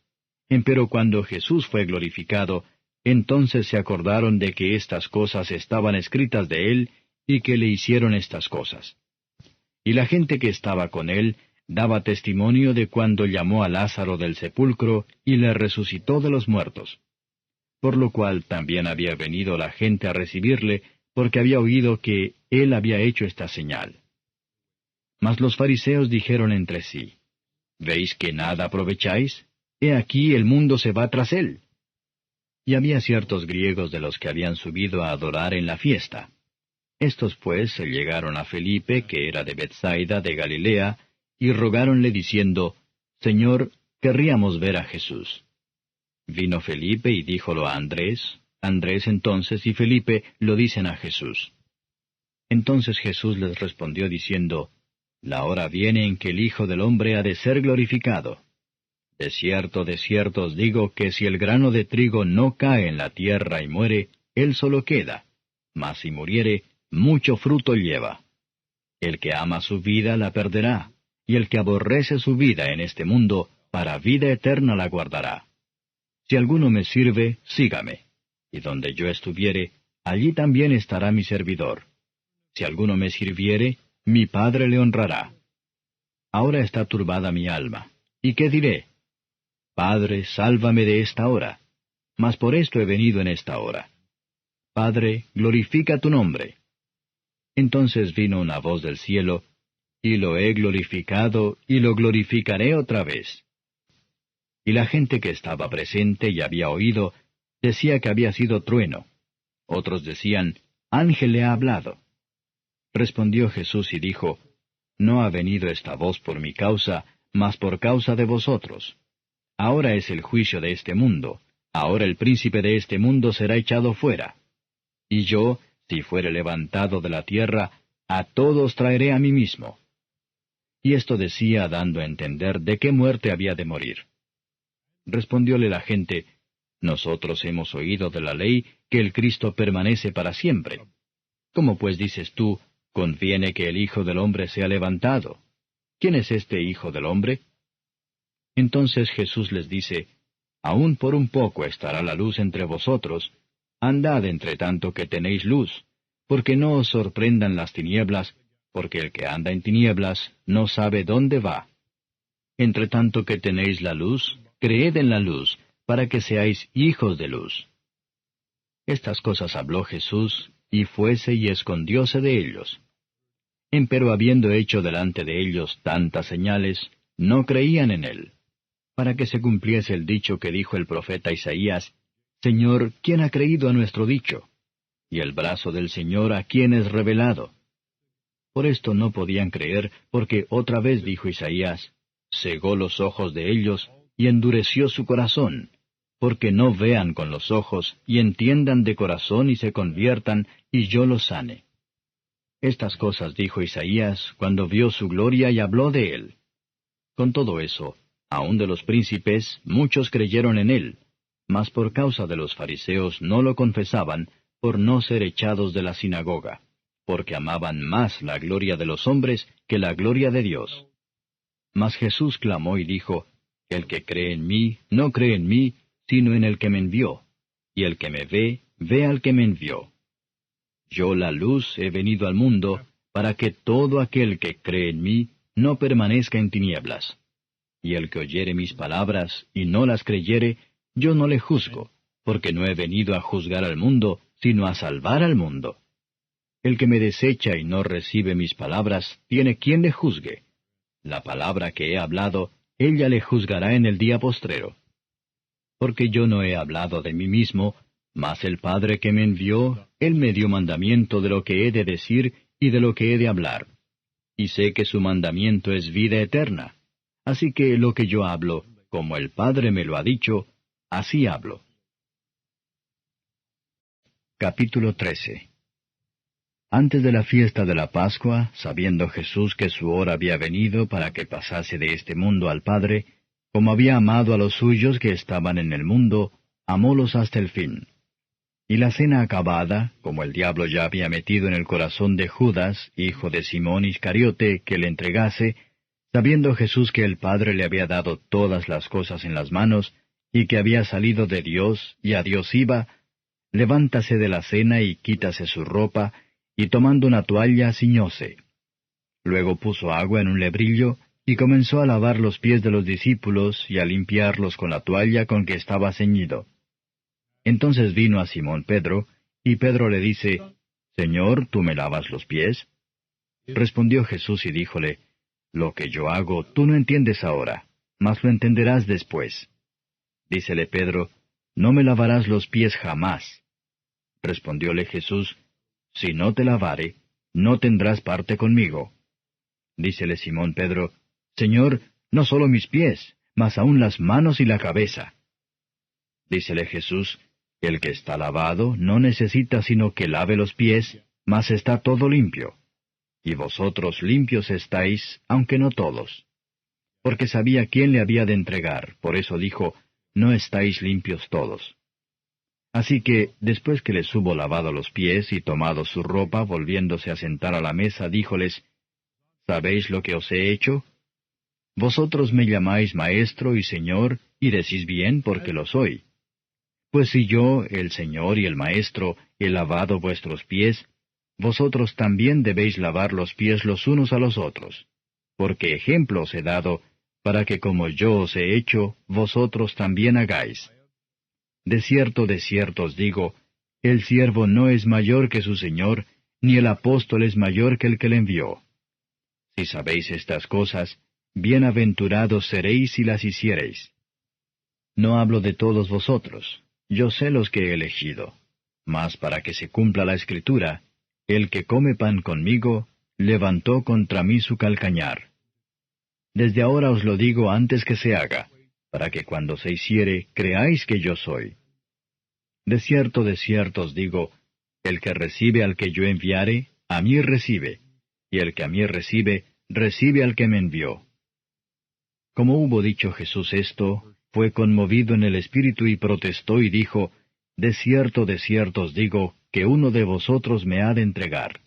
Empero cuando Jesús fue glorificado, entonces se acordaron de que estas cosas estaban escritas de él, y que le hicieron estas cosas. Y la gente que estaba con él daba testimonio de cuando llamó a Lázaro del sepulcro y le resucitó de los muertos. Por lo cual también había venido la gente a recibirle, porque había oído que él había hecho esta señal. Mas los fariseos dijeron entre sí, ¿Veis que nada aprovecháis? He aquí el mundo se va tras él. Y había ciertos griegos de los que habían subido a adorar en la fiesta. Estos pues se llegaron a Felipe, que era de Bethsaida de Galilea, y rogáronle diciendo, Señor, querríamos ver a Jesús. Vino Felipe y díjolo a Andrés. Andrés entonces y Felipe lo dicen a Jesús. Entonces Jesús les respondió diciendo, La hora viene en que el Hijo del Hombre ha de ser glorificado. De cierto os digo que si el grano de trigo no cae en la tierra y muere, él solo queda, mas si muriere, mucho fruto lleva. El que ama su vida la perderá, y el que aborrece su vida en este mundo, para vida eterna la guardará. Si alguno me sirve, sígame, y donde yo estuviere, allí también estará mi servidor. Si alguno me sirviere, mi Padre le honrará. Ahora está turbada mi alma, ¿y qué diré? Padre, sálvame de esta hora. Mas por esto he venido en esta hora. Padre, glorifica tu nombre. Entonces vino una voz del cielo, y lo he glorificado, y lo glorificaré otra vez. Y la gente que estaba presente y había oído, decía que había sido trueno. Otros decían, ángel le ha hablado. Respondió Jesús y dijo, no ha venido esta voz por mi causa, mas por causa de vosotros. Ahora es el juicio de este mundo, ahora el príncipe de este mundo será echado fuera. Y yo, si fuere levantado de la tierra, a todos traeré a mí mismo. Y esto decía dando a entender de qué muerte había de morir. Respondióle la gente, nosotros hemos oído de la ley que el Cristo permanece para siempre. ¿Cómo pues dices tú, conviene que el Hijo del Hombre sea levantado? ¿Quién es este Hijo del Hombre? Entonces Jesús les dice, aún por un poco estará la luz entre vosotros, andad entre tanto que tenéis luz, porque no os sorprendan las tinieblas, porque el que anda en tinieblas no sabe dónde va. Entre tanto que tenéis la luz, creed en la luz, para que seáis hijos de luz. Estas cosas habló Jesús, y fuese y escondióse de ellos. Empero habiendo hecho delante de ellos tantas señales, no creían en él. Para que se cumpliese el dicho que dijo el profeta Isaías, Señor, ¿quién ha creído a nuestro dicho? Y el brazo del Señor, ¿a quién es revelado? Por esto no podían creer, porque otra vez dijo Isaías, cegó los ojos de ellos, y endureció su corazón, porque no vean con los ojos, y entiendan de corazón y se conviertan, y yo los sane. Estas cosas dijo Isaías cuando vio su gloria y habló de él. Con todo eso, aun de los príncipes, muchos creyeron en él, mas por causa de los fariseos no lo confesaban, por no ser echados de la sinagoga, porque amaban más la gloria de los hombres que la gloria de Dios. Mas Jesús clamó y dijo, el que cree en mí, no cree en mí, sino en el que me envió, y el que me ve, ve al que me envió. Yo la luz he venido al mundo, para que todo aquel que cree en mí no permanezca en tinieblas. Y el que oyere mis palabras y no las creyere, yo no le juzgo, porque no he venido a juzgar al mundo, sino a salvar al mundo. El que me desecha y no recibe mis palabras, tiene quien le juzgue. La palabra que he hablado, ella le juzgará en el día postrero. Porque yo no he hablado de mí mismo, mas el Padre que me envió, él me dio mandamiento de lo que he de decir y de lo que he de hablar. Y sé que su mandamiento es vida eterna. Así que lo que yo hablo, como el Padre me lo ha dicho, así hablo. Capítulo 13. Antes de la fiesta de la Pascua, sabiendo Jesús que su hora había venido para que pasase de este mundo al Padre, como había amado a los suyos que estaban en el mundo, amólos hasta el fin. Y la cena acabada, como el diablo ya había metido en el corazón de Judas, hijo de Simón Iscariote, que le entregase, sabiendo Jesús que el Padre le había dado todas las cosas en las manos, y que había salido de Dios, y a Dios iba, levántase de la cena y quítase su ropa, y tomando una toalla ciñóse. Luego puso agua en un lebrillo, y comenzó a lavar los pies de los discípulos, y a limpiarlos con la toalla con que estaba ceñido. Entonces vino a Simón Pedro, y Pedro le dice, Señor, ¿tú me lavas los pies? Respondió Jesús y díjole, Lo que yo hago tú no entiendes ahora, mas lo entenderás después. Dícele Pedro, No me lavarás los pies jamás. Respondióle Jesús, Si no te lavare, no tendrás parte conmigo. Dícele Simón Pedro, Señor, no solo mis pies, mas aun las manos y la cabeza. Dícele Jesús, El que está lavado no necesita sino que lave los pies, mas está todo limpio. Y vosotros limpios estáis, aunque no todos. Porque sabía quién le había de entregar, por eso dijo, No estáis limpios todos. Así que, después que les hubo lavado los pies y tomado su ropa, volviéndose a sentar a la mesa, díjoles, ¿Sabéis lo que os he hecho? Vosotros me llamáis Maestro y Señor, y decís bien porque lo soy. Pues si yo, el Señor y el Maestro, he lavado vuestros pies, vosotros también debéis lavar los pies los unos a los otros. Porque ejemplo os he dado, para que como yo os he hecho, vosotros también hagáis. De cierto os digo, el siervo no es mayor que su Señor, ni el apóstol es mayor que el que le envió. Si sabéis estas cosas, bienaventurados seréis si las hiciereis. No hablo de todos vosotros, yo sé los que he elegido, mas para que se cumpla la Escritura, el que come pan conmigo, levantó contra mí su calcañar. Desde ahora os lo digo antes que se haga, para que cuando se hiciere, creáis que yo soy. De cierto os digo, el que recibe al que yo enviare, a mí recibe, y el que a mí recibe, recibe al que me envió. Como hubo dicho Jesús esto, fue conmovido en el espíritu y protestó y dijo, de cierto os digo, que uno de vosotros me ha de entregar.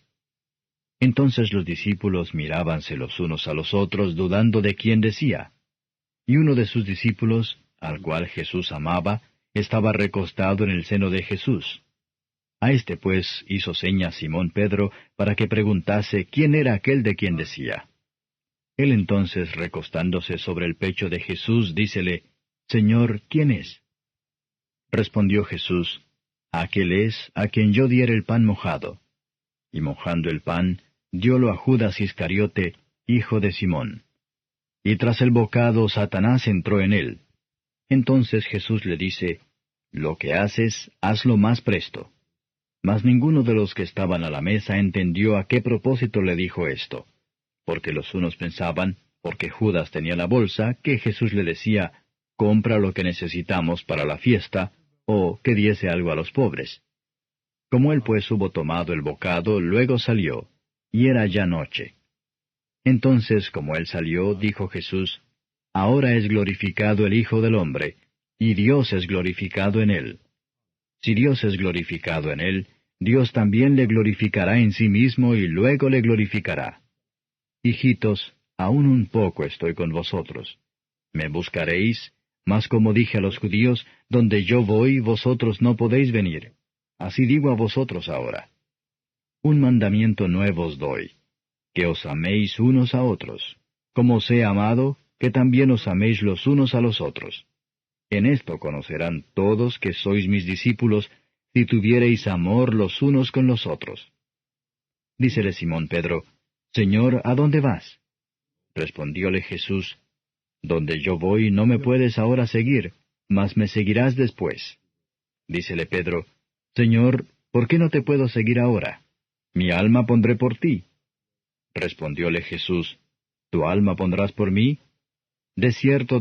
Entonces los discípulos mirábanse los unos a los otros, dudando de quién decía. Y uno de sus discípulos, al cual Jesús amaba, estaba recostado en el seno de Jesús. A este pues hizo señas Simón Pedro para que preguntase quién era aquel de quien decía. Él entonces, recostándose sobre el pecho de Jesús, dícele, Señor, ¿quién es? Respondió Jesús, aquel es a quien yo diera el pan mojado. Y mojando el pan, diólo a Judas Iscariote, hijo de Simón. Y tras el bocado Satanás entró en él. Entonces Jesús le dice, lo que haces, hazlo más presto. Mas ninguno de los que estaban a la mesa entendió a qué propósito le dijo esto, porque los unos pensaban, porque Judas tenía la bolsa, que Jesús le decía, compra lo que necesitamos para la fiesta, o que diese algo a los pobres. Como él pues hubo tomado el bocado, luego salió, y era ya noche. Entonces, como él salió, dijo Jesús, ahora es glorificado el Hijo del Hombre, y Dios es glorificado en él. Si Dios es glorificado en él, Dios también le glorificará en sí mismo y luego le glorificará. Hijitos, aún un poco estoy con vosotros. Me buscaréis, mas como dije a los judíos, donde yo voy, vosotros no podéis venir. Así digo a vosotros ahora. Un mandamiento nuevo os doy, que os améis unos a otros. Como os he amado, que también os améis los unos a los otros. En esto conocerán todos que sois mis discípulos, si tuviereis amor los unos con los otros. Dícele Simón Pedro, Señor, ¿a dónde vas? Respondióle Jesús, donde yo voy no me puedes ahora seguir, mas me seguirás después. Dícele Pedro, Señor, ¿por qué no te puedo seguir ahora? Mi alma pondré por ti. Respondióle Jesús, ¿tu alma pondrás por mí? De cierto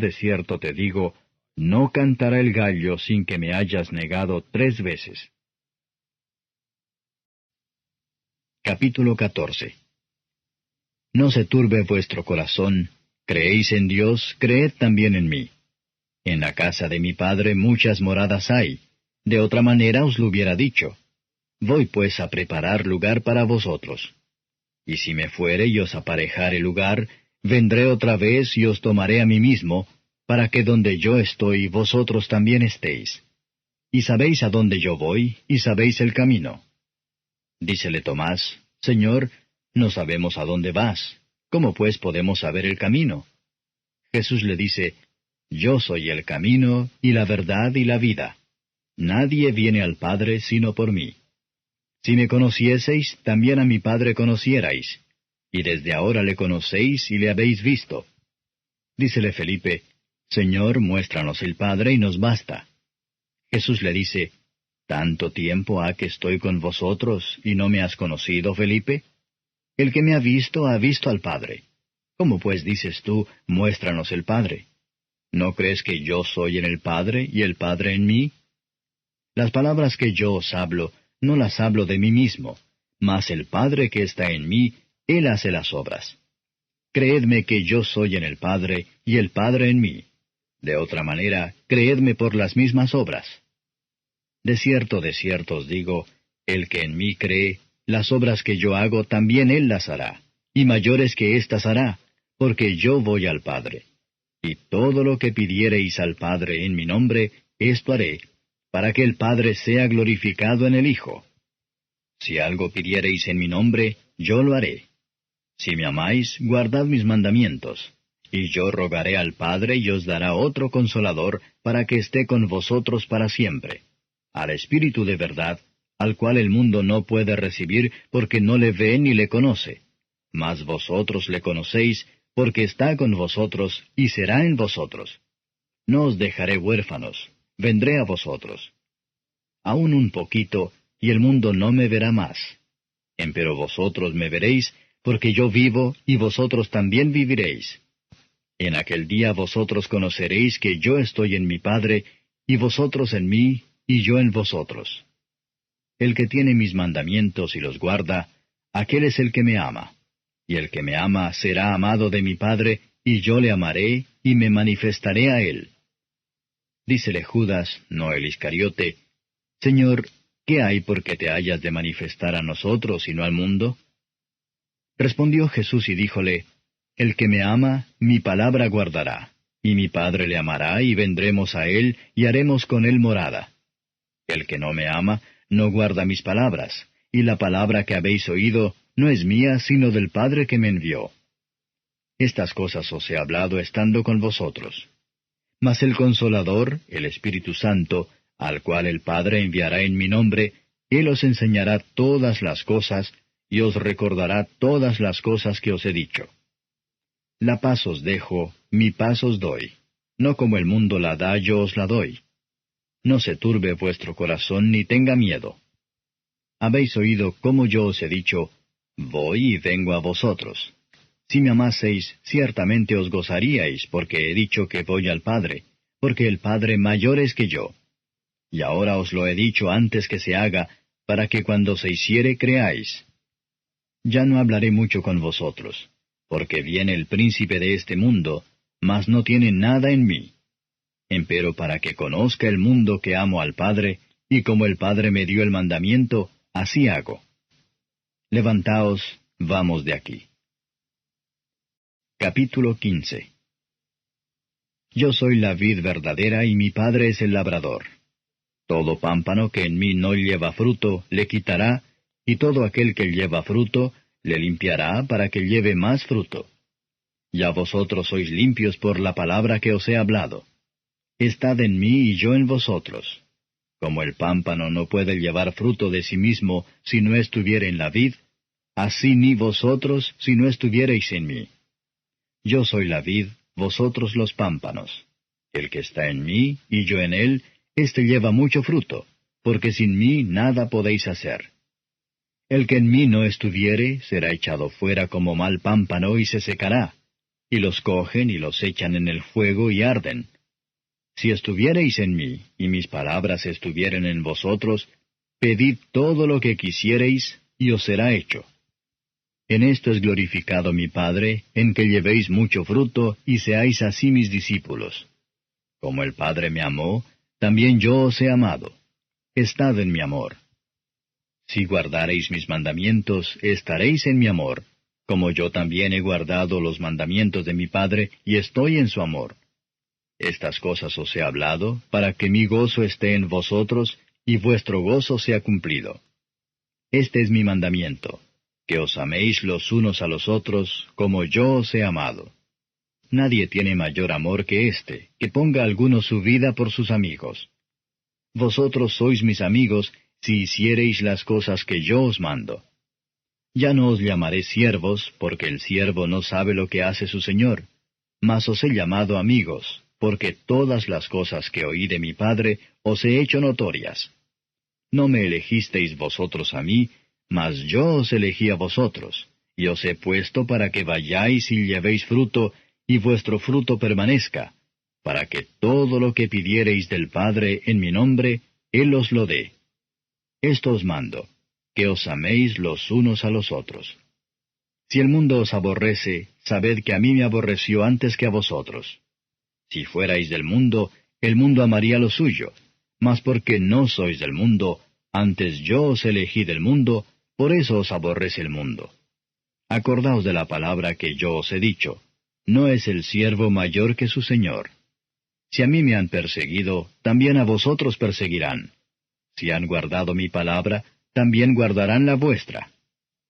te digo, no cantará el gallo sin que me hayas negado 3 veces. Capítulo 14. No se turbe vuestro corazón, creéis en Dios, creed también en mí. En la casa de mi Padre muchas moradas hay, de otra manera os lo hubiera dicho. Voy pues a preparar lugar para vosotros. Y si me fuere y os aparejare lugar, vendré otra vez y os tomaré a mí mismo, para que donde yo estoy vosotros también estéis. Y sabéis a dónde yo voy, y sabéis el camino. Dícele Tomás, Señor, no sabemos a dónde vas. ¿Cómo pues podemos saber el camino? Jesús le dice, Yo soy el camino, y la verdad, y la vida. Nadie viene al Padre sino por mí. Si me conocieseis, también a mi Padre conocierais, y desde ahora le conocéis y le habéis visto. Dícele Felipe, Señor, muéstranos el Padre y nos basta. Jesús le dice, ¿tanto tiempo ha que estoy con vosotros y no me has conocido, Felipe? El que me ha visto al Padre. ¿Cómo pues dices tú, muéstranos el Padre? ¿No crees que yo soy en el Padre y el Padre en mí? Las palabras que yo os hablo, no las hablo de mí mismo, mas el Padre que está en mí, Él hace las obras. Creedme que yo soy en el Padre y el Padre en mí. De otra manera, creedme por las mismas obras. De cierto os digo, el que en mí cree, las obras que yo hago también él las hará, y mayores que éstas hará, porque yo voy al Padre. Y todo lo que pidiereis al Padre en mi nombre, esto haré, para que el Padre sea glorificado en el Hijo. Si algo pidiereis en mi nombre, yo lo haré. Si me amáis, guardad mis mandamientos. Y yo rogaré al Padre y os dará otro Consolador, para que esté con vosotros para siempre, al Espíritu de verdad, al cual el mundo no puede recibir, porque no le ve ni le conoce. mas vosotros le conocéis, porque está con vosotros y será en vosotros. No os dejaré huérfanos, vendré a vosotros. Aún un poquito, y el mundo no me verá más. Empero vosotros me veréis, porque yo vivo, y vosotros también viviréis. En aquel día vosotros conoceréis que yo estoy en mi Padre, y vosotros en mí, y yo en vosotros. El que tiene mis mandamientos y los guarda, aquel es el que me ama. Y el que me ama será amado de mi Padre, y yo le amaré, y me manifestaré a él. Dícele Judas, no el Iscariote, Señor, ¿qué hay por que te hayas de manifestar a nosotros y no al mundo? Respondió Jesús y díjole, El que me ama, mi palabra guardará, y mi Padre le amará, y vendremos a él, y haremos con él morada. El que no me ama, no guarda mis palabras, y la palabra que habéis oído no es mía, sino del Padre que me envió. Estas cosas os he hablado estando con vosotros. Mas el Consolador, el Espíritu Santo, al cual el Padre enviará en mi nombre, Él os enseñará todas las cosas, y os recordará todas las cosas que os he dicho. La paz os dejo, mi paz os doy. No como el mundo la da, yo os la doy. No se turbe vuestro corazón ni tenga miedo. Habéis oído cómo yo os he dicho, voy y vengo a vosotros. Si me amaseis, ciertamente os gozaríais, porque he dicho que voy al Padre, porque el Padre mayor es que yo. Y ahora os lo he dicho antes que se haga, para que cuando se hiciere creáis. Ya no hablaré mucho con vosotros, porque viene el príncipe de este mundo, mas no tiene nada en mí. Empero para que conozca el mundo que amo al Padre, y como el Padre me dio el mandamiento, así hago. Levantaos, vamos de aquí. Capítulo 15. Yo soy la vid verdadera y mi Padre es el labrador. Todo pámpano que en mí no lleva fruto, le quitará, y todo aquel que lleva fruto, le limpiará para que lleve más fruto. Ya vosotros sois limpios por la palabra que os he hablado. Estad en mí y yo en vosotros. Como el pámpano no puede llevar fruto de sí mismo si no estuviere en la vid, así ni vosotros si no estuviereis en mí. Yo soy la vid, vosotros los pámpanos. El que está en mí y yo en él, éste lleva mucho fruto, porque sin mí nada podéis hacer. El que en mí no estuviere, será echado fuera como mal pámpano y se secará, y los cogen y los echan en el fuego y arden. Si estuviereis en mí, y mis palabras estuvieren en vosotros, pedid todo lo que quisiereis, y os será hecho. En esto es glorificado mi Padre, en que llevéis mucho fruto, y seáis así mis discípulos. Como el Padre me amó, también yo os he amado. Estad en mi amor. Si guardareis mis mandamientos, estaréis en mi amor, como yo también he guardado los mandamientos de mi Padre, y estoy en su amor. Estas cosas os he hablado, para que mi gozo esté en vosotros, y vuestro gozo sea cumplido. Este es mi mandamiento, que os améis los unos a los otros, como yo os he amado. Nadie tiene mayor amor que este, que ponga alguno su vida por sus amigos. Vosotros sois mis amigos, si hiciereis las cosas que yo os mando. Ya no os llamaré siervos, porque el siervo no sabe lo que hace su señor, mas os he llamado amigos, porque todas las cosas que oí de mi Padre os he hecho notorias. No me elegisteis vosotros a mí, mas yo os elegí a vosotros, y os he puesto para que vayáis y llevéis fruto, y vuestro fruto permanezca, para que todo lo que pidiereis del Padre en mi nombre, Él os lo dé. Esto os mando, que os améis los unos a los otros. Si el mundo os aborrece, sabed que a mí me aborreció antes que a vosotros. Si fuerais del mundo, el mundo amaría lo suyo, mas porque no sois del mundo, antes yo os elegí del mundo, por eso os aborrece el mundo. Acordaos de la palabra que yo os he dicho, no es el siervo mayor que su señor. Si a mí me han perseguido, también a vosotros perseguirán. Si han guardado mi palabra, también guardarán la vuestra.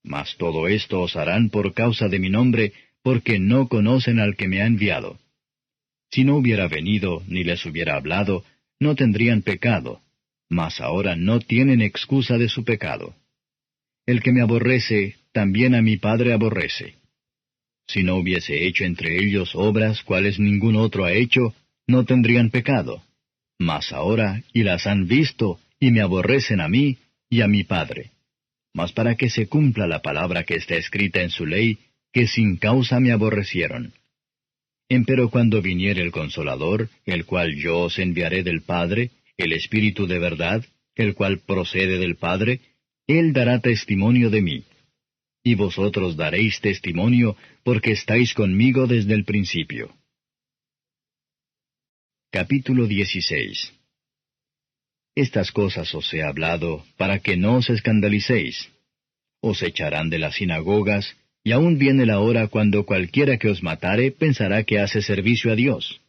Mas todo esto os harán por causa de mi nombre, porque no conocen al que me ha enviado. Si no hubiera venido, ni les hubiera hablado, no tendrían pecado, mas ahora no tienen excusa de su pecado. El que me aborrece, también a mi Padre aborrece. Si no hubiese hecho entre ellos obras cuales ningún otro ha hecho, no tendrían pecado. Mas ahora, y las han visto, y me aborrecen a mí y a mi Padre. Mas para que se cumpla la palabra que está escrita en su ley, que sin causa me aborrecieron. Empero cuando viniere el Consolador, el cual yo os enviaré del Padre, el Espíritu de verdad, el cual procede del Padre, Él dará testimonio de mí. Y vosotros daréis testimonio, porque estáis conmigo desde el principio. Capítulo 16. Estas cosas os he hablado, para que no os escandalicéis. Os echarán de las sinagogas, y aún viene la hora cuando cualquiera que os matare pensará que hace servicio a Dios.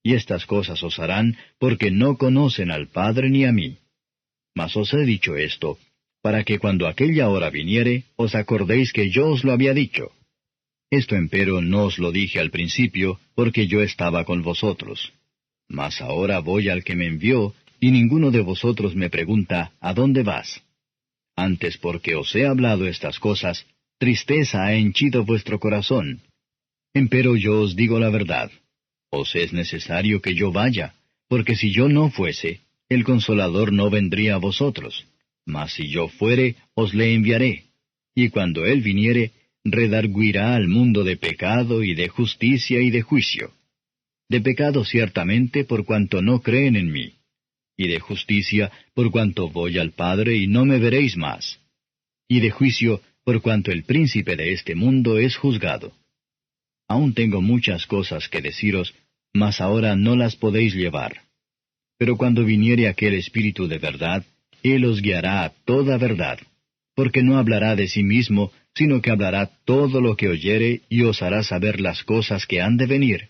Y estas cosas os harán, porque no conocen al Padre ni a mí. Mas os he dicho esto, para que cuando aquella hora viniere, os acordéis que yo os lo había dicho. Esto empero no os lo dije al principio, porque yo estaba con vosotros. Mas ahora voy al que me envió, y ninguno de vosotros me pregunta, ¿a dónde vas? Antes porque os he hablado estas cosas, tristeza ha henchido vuestro corazón. Empero yo os digo la verdad. Os es necesario que yo vaya, porque si yo no fuese, el Consolador no vendría a vosotros. Mas si yo fuere, os le enviaré. Y cuando Él viniere, redarguirá al mundo de pecado y de justicia y de juicio. De pecado ciertamente por cuanto no creen en mí. Y de justicia por cuanto voy al Padre y no me veréis más. Y de juicio por cuanto el príncipe de este mundo es juzgado. Aún tengo muchas cosas que deciros, mas ahora no las podéis llevar. Pero cuando viniere aquel Espíritu de verdad, Él os guiará a toda verdad, porque no hablará de sí mismo, sino que hablará todo lo que oyere y os hará saber las cosas que han de venir.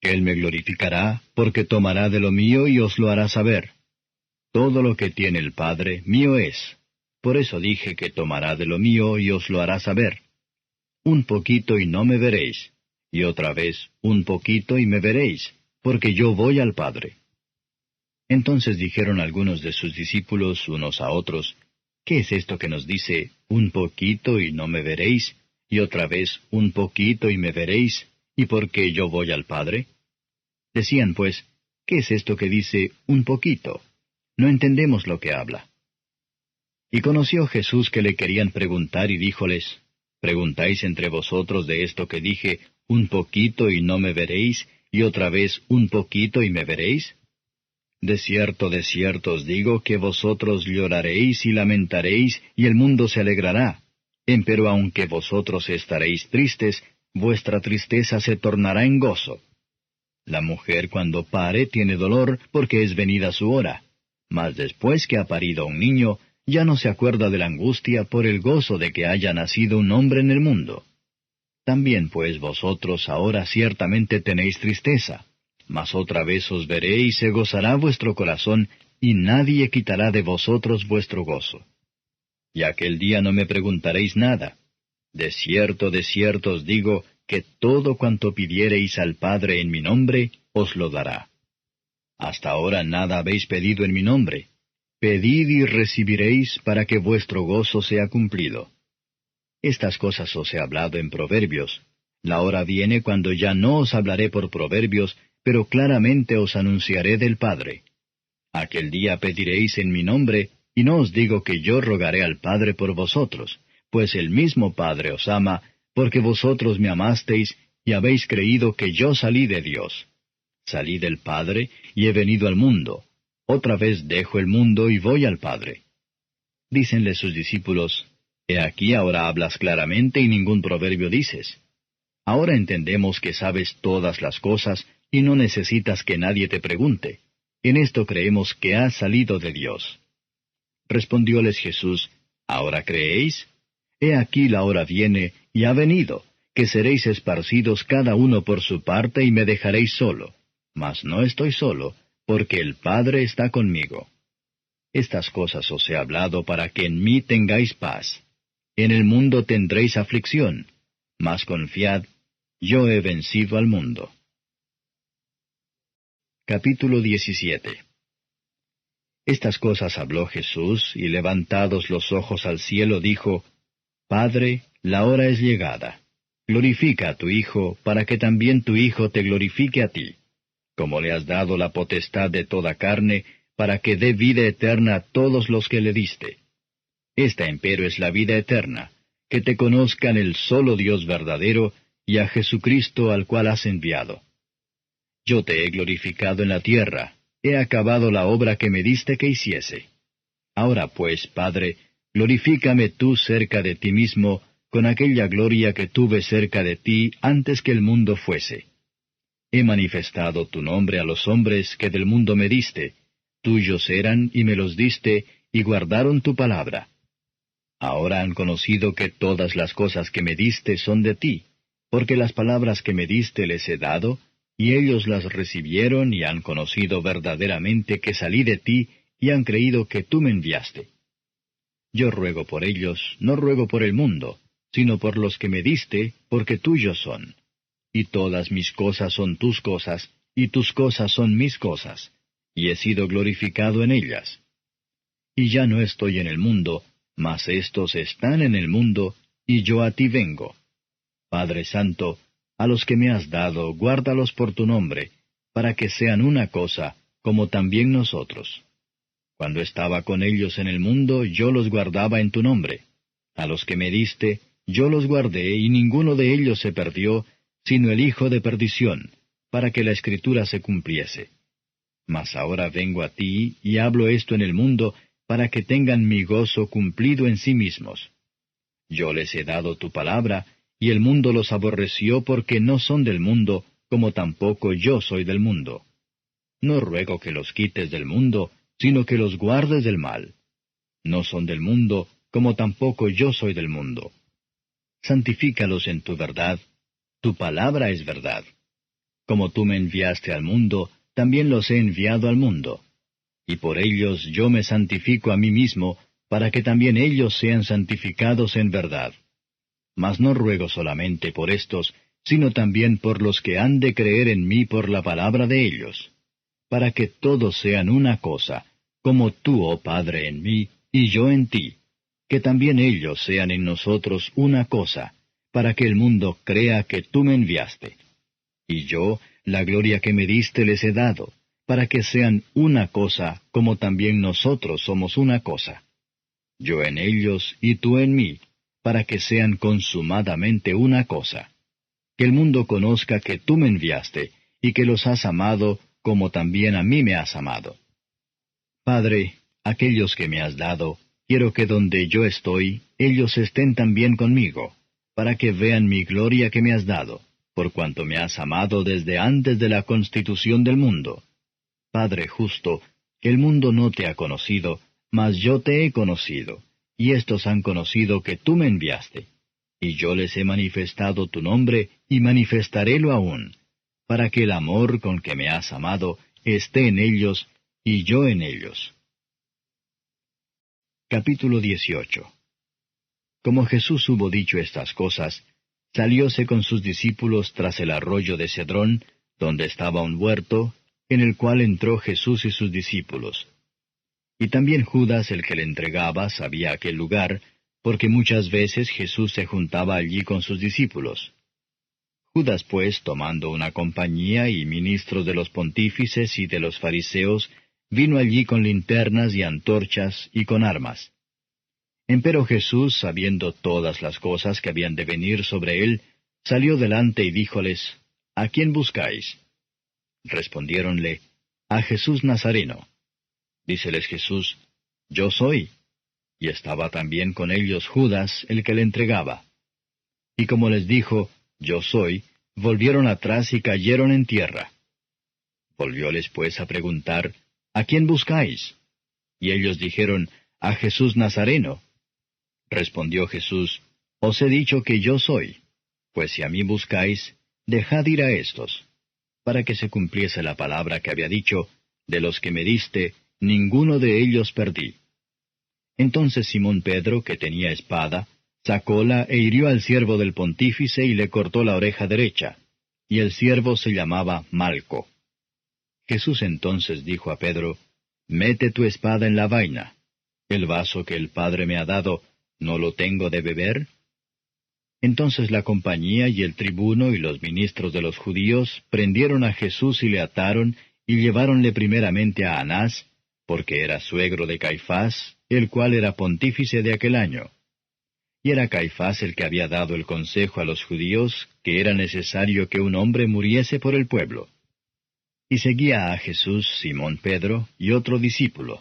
Él me glorificará, porque tomará de lo mío y os lo hará saber. Todo lo que tiene el Padre, mío es. Por eso dije que tomará de lo mío y os lo hará saber. Un poquito y no me veréis, y otra vez un poquito y me veréis, porque yo voy al Padre. Entonces dijeron algunos de sus discípulos unos a otros, ¿qué es esto que nos dice, un poquito y no me veréis, y otra vez un poquito y me veréis, y porque yo voy al Padre? Decían pues, ¿qué es esto que dice, un poquito? No entendemos lo que habla. Y conoció Jesús que le querían preguntar y díjoles, ¿preguntáis entre vosotros de esto que dije, un poquito y no me veréis, y otra vez un poquito y me veréis? De cierto os digo que vosotros lloraréis y lamentaréis, y el mundo se alegrará. Empero aunque vosotros estaréis tristes, vuestra tristeza se tornará en gozo. La mujer cuando pare tiene dolor, porque es venida su hora. Mas después que ha parido un niño, ya no se acuerda de la angustia por el gozo de que haya nacido un hombre en el mundo. También pues vosotros ahora ciertamente tenéis tristeza, mas otra vez os veré y se gozará vuestro corazón, y nadie quitará de vosotros vuestro gozo. Y aquel día no me preguntaréis nada. De cierto os digo, que todo cuanto pidiereis al Padre en mi nombre, os lo dará. Hasta ahora nada habéis pedido en mi nombre. Pedid y recibiréis para que vuestro gozo sea cumplido. Estas cosas os he hablado en proverbios. La hora viene cuando ya no os hablaré por proverbios, pero claramente os anunciaré del Padre. Aquel día pediréis en mi nombre, y no os digo que yo rogaré al Padre por vosotros, pues el mismo Padre os ama, porque vosotros me amasteis, y habéis creído que yo salí de Dios. Salí del Padre, y he venido al mundo. Otra vez dejo el mundo y voy al Padre. Dícenle sus discípulos, He aquí ahora hablas claramente y ningún proverbio dices. Ahora entendemos que sabes todas las cosas, y no necesitas que nadie te pregunte. En esto creemos que has salido de Dios. Respondióles Jesús, ¿ahora creéis? He aquí la hora viene, y ha venido, que seréis esparcidos cada uno por su parte y me dejaréis solo. Mas no estoy solo, porque el Padre está conmigo. Estas cosas os he hablado para que en mí tengáis paz. En el mundo tendréis aflicción, mas confiad, yo he vencido al mundo. Capítulo 17. Estas cosas habló Jesús, y levantados los ojos al cielo dijo, Padre, la hora es llegada. Glorifica a tu Hijo, para que también tu Hijo te glorifique a ti, como le has dado la potestad de toda carne, para que dé vida eterna a todos los que le diste. Esta empero es la vida eterna, que te conozcan el solo Dios verdadero, y a Jesucristo al cual has enviado. Yo te he glorificado en la tierra, he acabado la obra que me diste que hiciese. Ahora pues, Padre, glorifícame tú cerca de ti mismo, con aquella gloria que tuve cerca de ti antes que el mundo fuese. He manifestado tu nombre a los hombres que del mundo me diste, tuyos eran y me los diste, y guardaron tu palabra. Ahora han conocido que todas las cosas que me diste son de ti, porque las palabras que me diste les he dado, y ellos las recibieron y han conocido verdaderamente que salí de ti, y han creído que tú me enviaste. Yo ruego por ellos, no ruego por el mundo, sino por los que me diste, porque tuyos son. Y todas mis cosas son tus cosas, y tus cosas son mis cosas, y he sido glorificado en ellas. Y ya no estoy en el mundo, mas éstos están en el mundo, y yo a ti vengo. Padre Santo, a los que me has dado, guárdalos por tu nombre, para que sean una cosa, como también nosotros. Cuando estaba con ellos en el mundo, yo los guardaba en tu nombre. A los que me diste, yo los guardé, y ninguno de ellos se perdió, sino el hijo de perdición, para que la Escritura se cumpliese. Mas ahora vengo a ti, y hablo esto en el mundo, para que tengan mi gozo cumplido en sí mismos. Yo les he dado tu palabra, y el mundo los aborreció porque no son del mundo, como tampoco yo soy del mundo. No ruego que los quites del mundo, sino que los guardes del mal. No son del mundo, como tampoco yo soy del mundo. Santifícalos en tu verdad, tu palabra es verdad. Como tú me enviaste al mundo, también los he enviado al mundo. Y por ellos yo me santifico a mí mismo, para que también ellos sean santificados en verdad. Mas no ruego solamente por estos, sino también por los que han de creer en mí por la palabra de ellos, para que todos sean una cosa, como tú, oh Padre, en mí, y yo en ti, que también ellos sean en nosotros una cosa, para que el mundo crea que tú me enviaste. Y yo, la gloria que me diste les he dado, para que sean una cosa, como también nosotros somos una cosa. Yo en ellos y tú en mí, para que sean consumadamente una cosa. Que el mundo conozca que tú me enviaste, y que los has amado, como también a mí me has amado. Padre, aquellos que me has dado, quiero que donde yo estoy, ellos estén también conmigo, para que vean mi gloria que me has dado, por cuanto me has amado desde antes de la constitución del mundo. Padre justo, el mundo no te ha conocido, mas yo te he conocido, y éstos han conocido que tú me enviaste. Y yo les he manifestado tu nombre, y manifestarélo aún, para que el amor con que me has amado esté en ellos, y yo en ellos. Capítulo 18. Como Jesús hubo dicho estas cosas, salióse con sus discípulos tras el arroyo de Cedrón, donde estaba un huerto, en el cual entró Jesús y sus discípulos. Y también Judas, el que le entregaba, sabía aquel lugar, porque muchas veces Jesús se juntaba allí con sus discípulos. Judas, pues, tomando una compañía y ministros de los pontífices y de los fariseos, vino allí con linternas y antorchas y con armas. Empero Jesús, sabiendo todas las cosas que habían de venir sobre él, salió delante y díjoles, ¿A quién buscáis? Respondiéronle, A Jesús Nazareno. Díceles Jesús, Yo soy. Y estaba también con ellos Judas, el que le entregaba. Y como les dijo, Yo soy, volvieron atrás y cayeron en tierra. Volvióles pues a preguntar, ¿A quién buscáis? Y ellos dijeron, A Jesús Nazareno. Respondió Jesús, Os he dicho que yo soy. Pues si a mí buscáis, dejad ir a éstos, para que se cumpliese la palabra que había dicho, de los que me diste, ninguno de ellos perdí. Entonces Simón Pedro, que tenía espada, sacóla e hirió al siervo del pontífice y le cortó la oreja derecha, y el siervo se llamaba Malco. Jesús entonces dijo a Pedro, Mete tu espada en la vaina. El vaso que el Padre me ha dado, ¿no lo tengo de beber? Entonces la compañía y el tribuno y los ministros de los judíos prendieron a Jesús y le ataron, y lleváronle primeramente a Anás, porque era suegro de Caifás, el cual era pontífice de aquel año. Y era Caifás el que había dado el consejo a los judíos que era necesario que un hombre muriese por el pueblo. Y seguía a Jesús Simón Pedro y otro discípulo.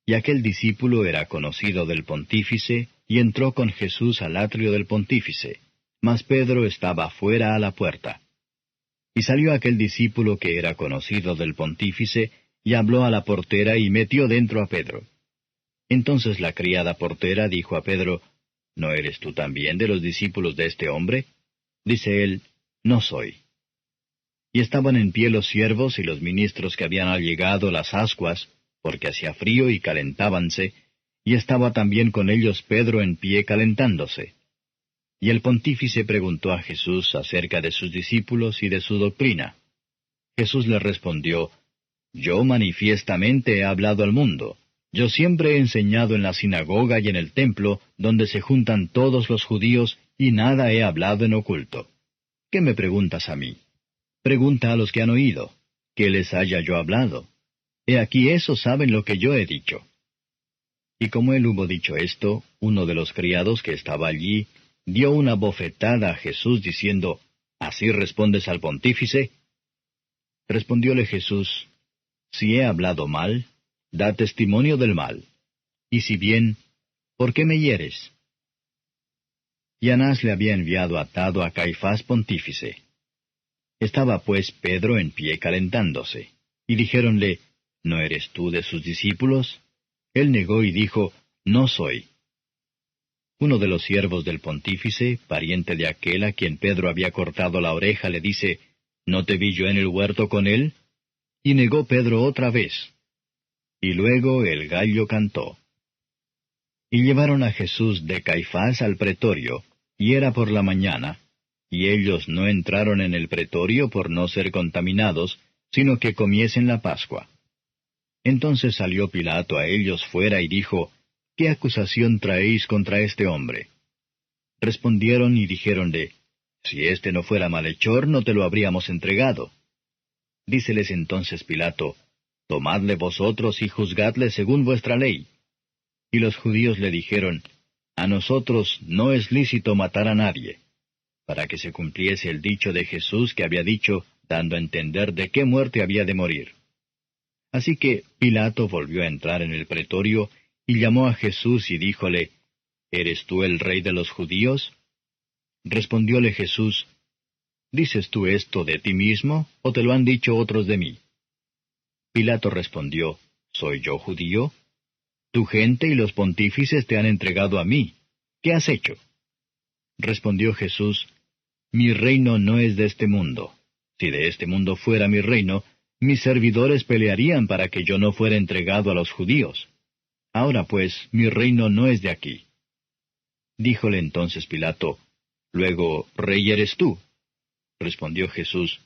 Y aquel discípulo era conocido del pontífice, y entró con Jesús al atrio del pontífice, mas Pedro estaba fuera a la puerta. Y salió aquel discípulo que era conocido del pontífice, y habló a la portera y metió dentro a Pedro. Entonces la criada portera dijo a Pedro, ¿No eres tú también de los discípulos de este hombre? Dice él, No soy. Y estaban en pie los siervos y los ministros que habían allegado las ascuas, porque hacía frío y calentábanse, y estaba también con ellos Pedro en pie calentándose. Y el pontífice preguntó a Jesús acerca de sus discípulos y de su doctrina. Jesús le respondió, Yo manifiestamente he hablado al mundo. Yo siempre he enseñado en la sinagoga y en el templo, donde se juntan todos los judíos, y nada he hablado en oculto. ¿Qué me preguntas a mí? Pregunta a los que han oído. ¿Qué les haya yo hablado? He aquí esos saben lo que yo he dicho. Y como él hubo dicho esto, uno de los criados que estaba allí, dio una bofetada a Jesús diciendo, ¿Así respondes al pontífice? Respondióle Jesús, Si he hablado mal, da testimonio del mal. Y si bien, ¿por qué me hieres? Y Anás le había enviado atado a Caifás pontífice. Estaba pues Pedro en pie calentándose. Y dijéronle, ¿No eres tú de sus discípulos? Él negó y dijo, No soy. Uno de los siervos del pontífice, pariente de aquel a quien Pedro había cortado la oreja, le dice, ¿No te vi yo en el huerto con él? Y negó Pedro otra vez. Y luego el gallo cantó. Y llevaron a Jesús de Caifás al pretorio, y era por la mañana, y ellos no entraron en el pretorio por no ser contaminados, sino que comiesen la Pascua. Entonces salió Pilato a ellos fuera y dijo, ¿Qué acusación traéis contra este hombre? Respondieron y dijéronle, Si éste no fuera malhechor, no te lo habríamos entregado. Díceles entonces Pilato, Tomadle vosotros y juzgadle según vuestra ley. Y los judíos le dijeron, A nosotros no es lícito matar a nadie, para que se cumpliese el dicho de Jesús que había dicho, dando a entender de qué muerte había de morir. Así que Pilato volvió a entrar en el pretorio, y llamó a Jesús y díjole, ¿Eres tú el rey de los judíos? Respondióle Jesús, ¿Dices tú esto de ti mismo, o te lo han dicho otros de mí? Pilato respondió, ¿Soy yo judío? Tu gente y los pontífices te han entregado a mí. ¿Qué has hecho? Respondió Jesús, Mi reino no es de este mundo. Si de este mundo fuera mi reino, mis servidores pelearían para que yo no fuera entregado a los judíos. Ahora pues, mi reino no es de aquí. Díjole entonces Pilato, Luego, ¿rey eres tú? Respondió Jesús,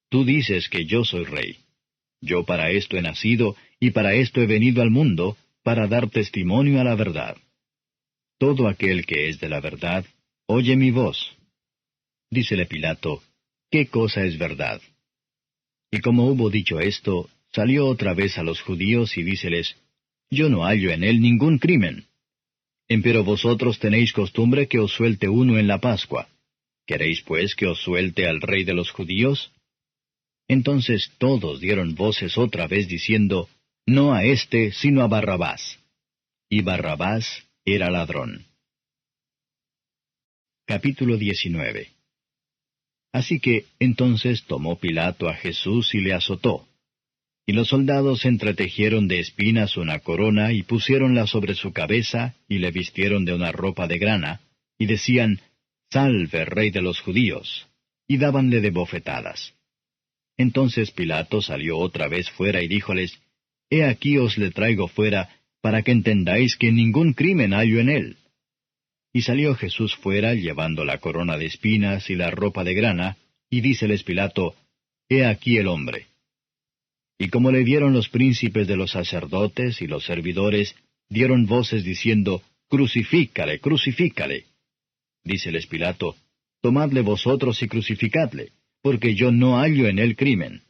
Tú dices que yo soy rey. Yo para esto he nacido, y para esto he venido al mundo, para dar testimonio a la verdad. Todo aquel que es de la verdad, oye mi voz. Dícele Pilato, ¿qué cosa es verdad? Y como hubo dicho esto, salió otra vez a los judíos y díceles, Yo no hallo en él ningún crimen. Empero vosotros tenéis costumbre que os suelte uno en la Pascua. ¿Queréis pues que os suelte al rey de los judíos? Entonces todos dieron voces otra vez diciendo, No a éste, sino a Barrabás. Y Barrabás era ladrón. Capítulo 19. Así que entonces tomó Pilato a Jesús y le azotó. Y los soldados entretejieron de espinas una corona y pusiéronla sobre su cabeza y le vistieron de una ropa de grana, y decían, Salve, rey de los judíos, y dábanle de bofetadas. Entonces Pilato salió otra vez fuera y díjoles, He aquí os le traigo fuera, para que entendáis que ningún crimen hallo en él. Y salió Jesús fuera llevando la corona de espinas y la ropa de grana, y díceles Pilato, He aquí el hombre. Y como le vieron los príncipes de los sacerdotes y los servidores, dieron voces diciendo, Crucifícale, crucifícale. Díceles Pilato, tomadle vosotros y crucificadle, porque yo no hallo en él crimen.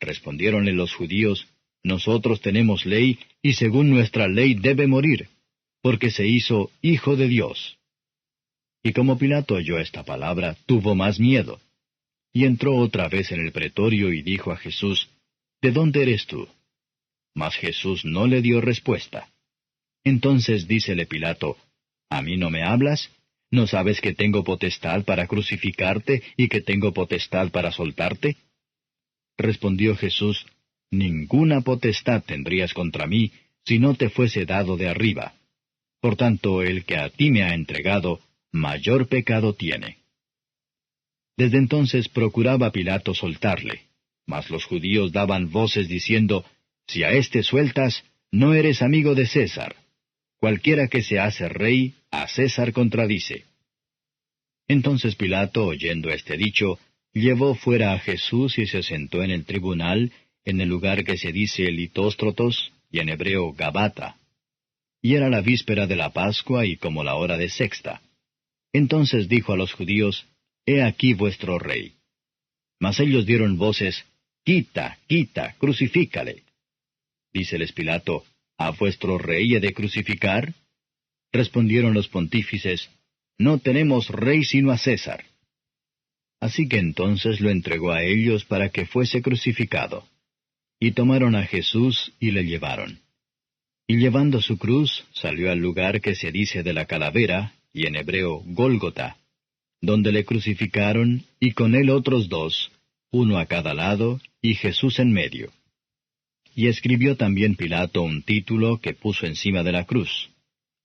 Respondiéronle los judíos, nosotros tenemos ley, y según nuestra ley debe morir, porque se hizo Hijo de Dios. Y como Pilato oyó esta palabra, tuvo más miedo. Y entró otra vez en el pretorio y dijo a Jesús, ¿de dónde eres tú? Mas Jesús no le dio respuesta. Entonces dícele Pilato, ¿a mí no me hablas? ¿No sabes que tengo potestad para crucificarte y que tengo potestad para soltarte? Respondió Jesús, ninguna potestad tendrías contra mí, si no te fuese dado de arriba. Por tanto, el que a ti me ha entregado, mayor pecado tiene. Desde entonces procuraba Pilato soltarle, mas los judíos daban voces diciendo, si a éste sueltas, no eres amigo de César. Cualquiera que se hace rey, a César contradice. Entonces Pilato, oyendo este dicho, llevó fuera a Jesús y se sentó en el tribunal, en el lugar que se dice Litóstrotos, y en hebreo Gabata. Y era la víspera de la Pascua y como la hora de sexta. Entonces dijo a los judíos, He aquí vuestro rey. Mas ellos dieron voces, Quita, quita, crucifícale. Díceles Pilato, ¿a vuestro rey he de crucificar? Respondieron los pontífices, No tenemos rey sino a César. Así que entonces lo entregó a ellos para que fuese crucificado. Y tomaron a Jesús y le llevaron. Y llevando su cruz, salió al lugar que se dice de la calavera, y en hebreo Gólgota, donde le crucificaron, y con él otros dos, uno a cada lado, y Jesús en medio. Y escribió también Pilato un título que puso encima de la cruz.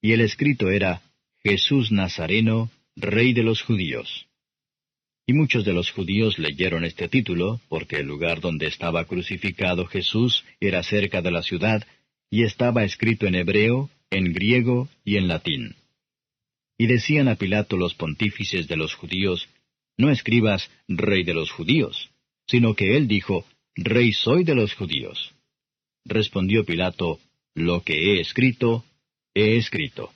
Y el escrito era, Jesús Nazareno, Rey de los Judíos. Y muchos de los judíos leyeron este título, porque el lugar donde estaba crucificado Jesús era cerca de la ciudad, y estaba escrito en hebreo, en griego y en latín. Y decían a Pilato los pontífices de los judíos, No escribas Rey de los Judíos, sino que él dijo, Rey soy de los judíos. Respondió Pilato, Lo que he escrito, he escrito.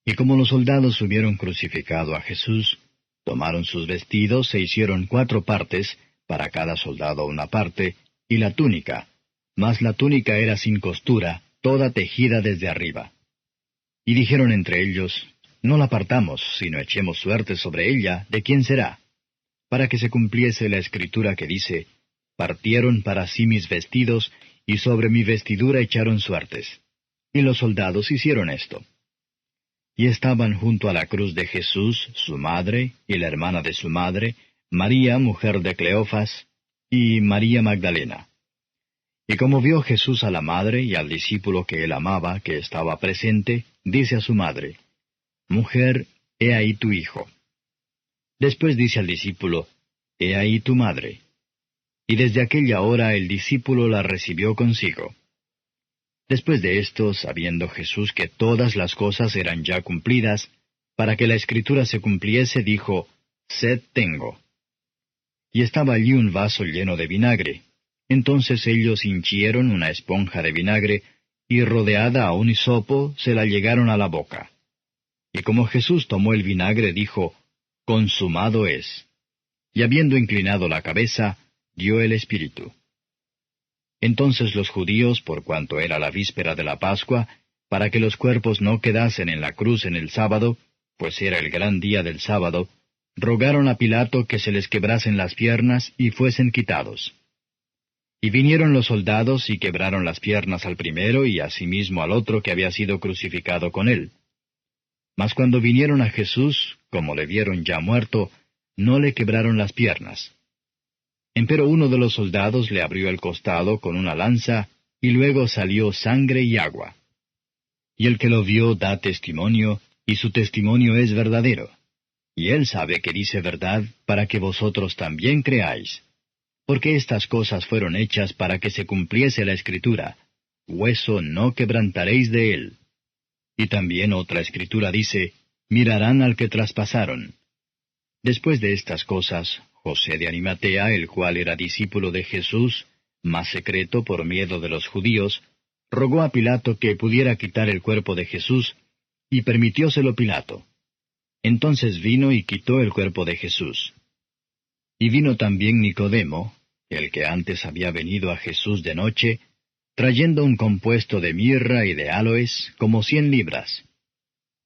Y como los soldados hubieron crucificado a Jesús, tomaron sus vestidos e hicieron 4 partes, para cada soldado una parte, y la túnica, mas la túnica era sin costura, toda tejida desde arriba. Y dijeron entre ellos, No la partamos, sino echemos suerte sobre ella, ¿de quién será? Para que se cumpliese la escritura que dice, Partieron para sí mis vestidos, y sobre mi vestidura echaron suertes. Y los soldados hicieron esto. Y estaban junto a la cruz de Jesús, su madre, y la hermana de su madre, María, mujer de Cleofas, y María Magdalena. Y como vio Jesús a la madre y al discípulo que él amaba, que estaba presente, dice a su madre, Mujer, he ahí tu hijo. Después dice al discípulo, He ahí tu madre. Y desde aquella hora el discípulo la recibió consigo. Después de esto, sabiendo Jesús que todas las cosas eran ya cumplidas, para que la escritura se cumpliese, dijo, Sed tengo. Y estaba allí un vaso lleno de vinagre. Entonces ellos hinchieron una esponja de vinagre, y rodeada a un hisopo, se la llegaron a la boca. Y como Jesús tomó el vinagre, dijo, Consumado es. Y habiendo inclinado la cabeza, dio el Espíritu. Entonces los judíos, por cuanto era la víspera de la Pascua, para que los cuerpos no quedasen en la cruz en el sábado, pues era el gran día del sábado, rogaron a Pilato que se les quebrasen las piernas y fuesen quitados. Y vinieron los soldados y quebraron las piernas al primero y asimismo al otro que había sido crucificado con él. Mas cuando vinieron a Jesús, como le vieron ya muerto, no le quebraron las piernas. Empero uno de los soldados le abrió el costado con una lanza, y luego salió sangre y agua. Y el que lo vio da testimonio, y su testimonio es verdadero. Y él sabe que dice verdad, para que vosotros también creáis. Porque estas cosas fueron hechas para que se cumpliese la Escritura, hueso no quebrantaréis de él. Y también otra Escritura dice, mirarán al que traspasaron. Después de estas cosas, José de Arimatea, el cual era discípulo de Jesús, más secreto por miedo de los judíos, rogó a Pilato que pudiera quitar el cuerpo de Jesús, y permitióselo Pilato. Entonces vino y quitó el cuerpo de Jesús. Y vino también Nicodemo, el que antes había venido a Jesús de noche, trayendo un compuesto de mirra y de áloes, como 100 libras.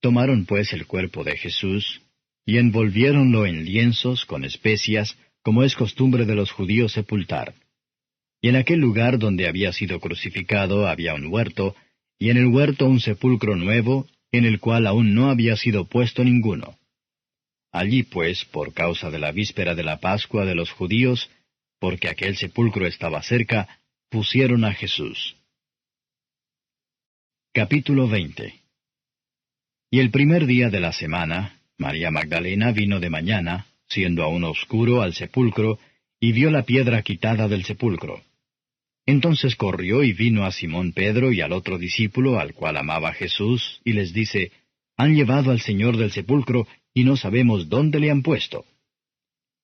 Tomaron pues el cuerpo de Jesús, y envolviéronlo en lienzos con especias, como es costumbre de los judíos sepultar. Y en aquel lugar donde había sido crucificado había un huerto, y en el huerto un sepulcro nuevo, en el cual aún no había sido puesto ninguno. Allí pues, por causa de la víspera de la Pascua de los judíos, porque aquel sepulcro estaba cerca, pusieron a Jesús. Capítulo 20. Y el primer día de la semana, María Magdalena vino de mañana, siendo aún oscuro, al sepulcro, y vio la piedra quitada del sepulcro. Entonces corrió y vino a Simón Pedro y al otro discípulo, al cual amaba Jesús, y les dice, «Han llevado al Señor del sepulcro, y no sabemos dónde le han puesto».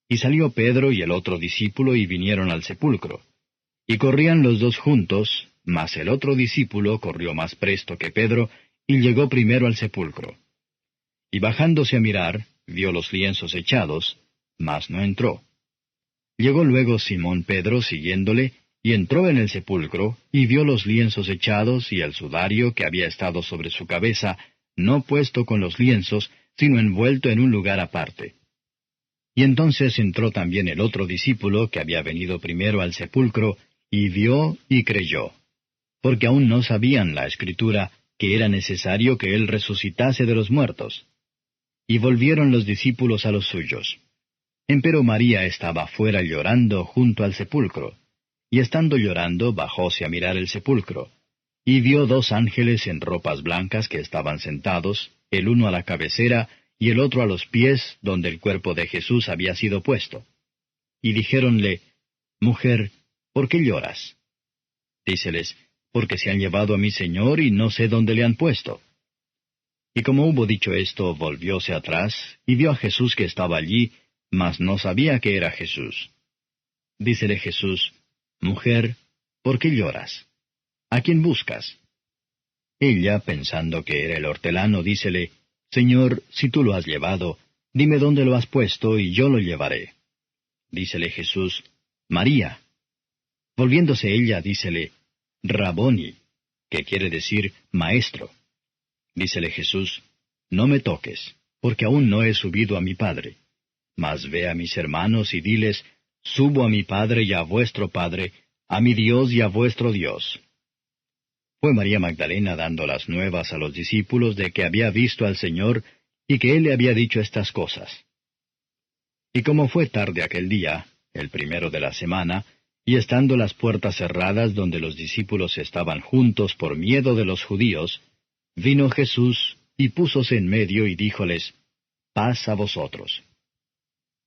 Y salió Pedro y el otro discípulo y vinieron al sepulcro. Y corrían los dos juntos, mas el otro discípulo corrió más presto que Pedro, y llegó primero al sepulcro. Y bajándose a mirar, vio los lienzos echados, mas no entró. Llegó luego Simón Pedro siguiéndole, y entró en el sepulcro, y vio los lienzos echados y el sudario que había estado sobre su cabeza, no puesto con los lienzos, sino envuelto en un lugar aparte. Y entonces entró también el otro discípulo que había venido primero al sepulcro, y vio y creyó, porque aún no sabían la Escritura que era necesario que él resucitase de los muertos. Y volvieron los discípulos a los suyos. Empero María estaba fuera llorando junto al sepulcro, y estando llorando bajóse a mirar el sepulcro, y vio 2 ángeles en ropas blancas que estaban sentados, el uno a la cabecera, y el otro a los pies, donde el cuerpo de Jesús había sido puesto. Y dijéronle, «Mujer, ¿por qué lloras?» Díceles, «Porque se han llevado a mi Señor y no sé dónde le han puesto». Y como hubo dicho esto, volvióse atrás, y vio a Jesús que estaba allí, mas no sabía que era Jesús. Dícele Jesús, «Mujer, ¿por qué lloras? ¿A quién buscas?» Ella, pensando que era el hortelano, dícele, «Señor, si tú lo has llevado, dime dónde lo has puesto, y yo lo llevaré». Dícele Jesús, «María». Volviéndose ella, dícele, «Raboni», que quiere decir maestro. Dícele Jesús, «No me toques, porque aún no he subido a mi Padre. Mas ve a mis hermanos y diles, subo a mi Padre y a vuestro Padre, a mi Dios y a vuestro Dios». Fue María Magdalena dando las nuevas a los discípulos de que había visto al Señor y que Él le había dicho estas cosas. Y como fue tarde aquel día, el primero de la semana, y estando las puertas cerradas donde los discípulos estaban juntos por miedo de los judíos, vino Jesús y púsose en medio y díjoles, «Paz a vosotros».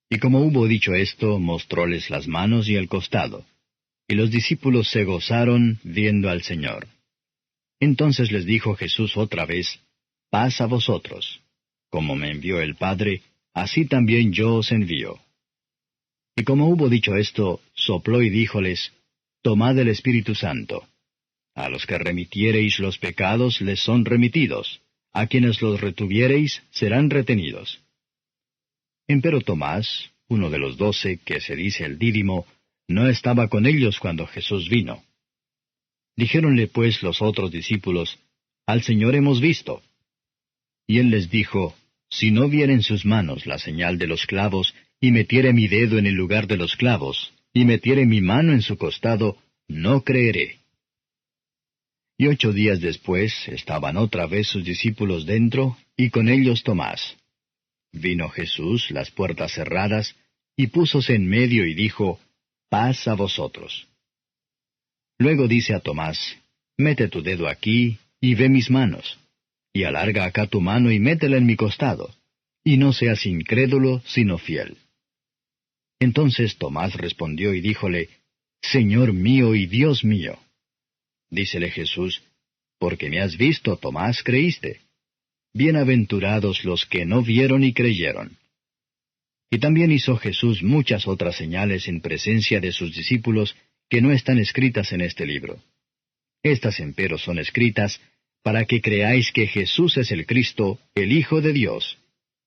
Y como hubo dicho esto, mostróles las manos y el costado. Y los discípulos se gozaron viendo al Señor. Entonces les dijo Jesús otra vez, «Paz a vosotros. Como me envió el Padre, así también yo os envío». Y como hubo dicho esto, sopló y díjoles, «Tomad el Espíritu Santo. A los que remitiereis los pecados les son remitidos, a quienes los retuviereis serán retenidos». Empero Tomás, uno de los 12, que se dice el Dídimo, no estaba con ellos cuando Jesús vino. Dijéronle pues los otros discípulos, «Al Señor hemos visto». Y él les dijo, «Si no viere en sus manos la señal de los clavos, y metiere mi dedo en el lugar de los clavos, y metiere mi mano en su costado, no creeré». Y 8 días después estaban otra vez sus discípulos dentro, y con ellos Tomás. Vino Jesús, las puertas cerradas, y púsose en medio y dijo, «Paz a vosotros». Luego dice a Tomás, «Mete tu dedo aquí, y ve mis manos, y alarga acá tu mano y métela en mi costado, y no seas incrédulo, sino fiel». Entonces Tomás respondió y díjole, «Señor mío y Dios mío». Dícele Jesús, «Porque me has visto, Tomás, creíste. Bienaventurados los que no vieron y creyeron». Y también hizo Jesús muchas otras señales en presencia de sus discípulos que no están escritas en este libro. Estas empero son escritas para que creáis que Jesús es el Cristo, el Hijo de Dios,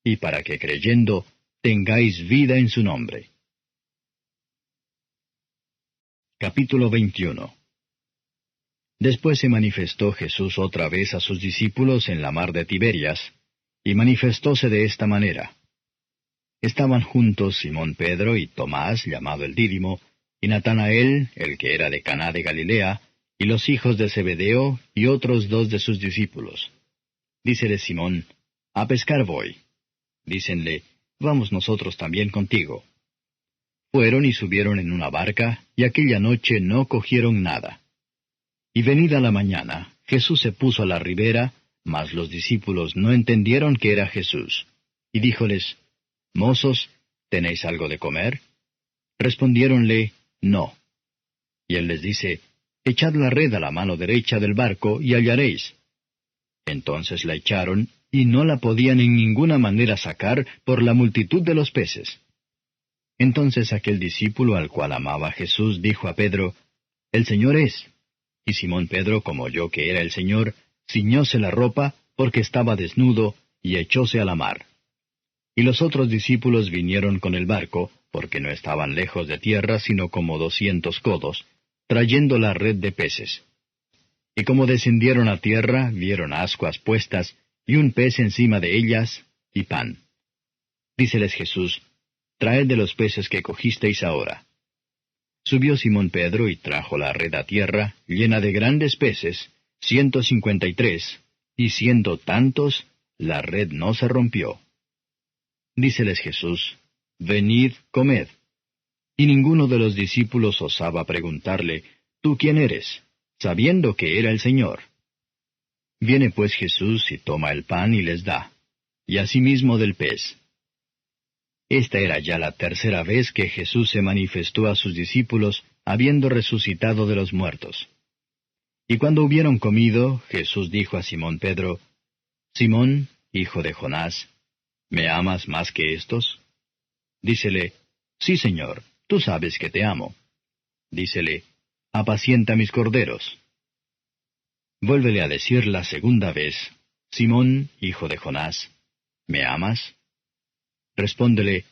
y para que creyendo tengáis vida en su nombre. Capítulo 21. Después se manifestó Jesús otra vez a sus discípulos en la mar de Tiberias, y manifestóse de esta manera. Estaban juntos Simón Pedro y Tomás, llamado el Dídimo, y Natanael, el que era de Caná de Galilea, y los hijos de Zebedeo, y otros 2 de sus discípulos. Dícele Simón, a pescar voy. Dícenle, vamos nosotros también contigo. Fueron y subieron en una barca, y aquella noche no cogieron nada. Y venida la mañana, Jesús se puso a la ribera, mas los discípulos no entendieron que era Jesús. Y díjoles, Mozos, ¿tenéis algo de comer? Respondiéronle, No. Y él les dice, Echad la red a la mano derecha del barco, y hallaréis. Entonces la echaron, y no la podían en ninguna manera sacar por la multitud de los peces. Entonces aquel discípulo al cual amaba Jesús dijo a Pedro, El Señor es. Y Simón Pedro, como oyó que era el Señor, ciñóse la ropa, porque estaba desnudo, y echóse a la mar. Y los otros discípulos vinieron con el barco, porque no estaban lejos de tierra, sino como 200 codos, trayendo la red de peces. Y como descendieron a tierra, vieron ascuas puestas, y un pez encima de ellas, y pan. Díceles Jesús, Traed de los peces que cogisteis ahora. Subió Simón Pedro y trajo la red a tierra, llena de grandes peces, 153, y siendo tantos, la red no se rompió. Díceles Jesús, Venid, comed. Y ninguno de los discípulos osaba preguntarle, ¿Tú quién eres?, sabiendo que era el Señor. Viene pues Jesús y toma el pan y les da, y asimismo del pez. Esta era ya la 3ª vez que Jesús se manifestó a sus discípulos, habiendo resucitado de los muertos. Y cuando hubieron comido, Jesús dijo a Simón Pedro, Simón, hijo de Jonás, ¿me amas más que estos? Dícele, Sí, Señor, tú sabes que te amo. Dícele, Apacienta mis corderos. Vuélvele a decir la 2ª vez, Simón, hijo de Jonás, ¿me amas? Respóndele,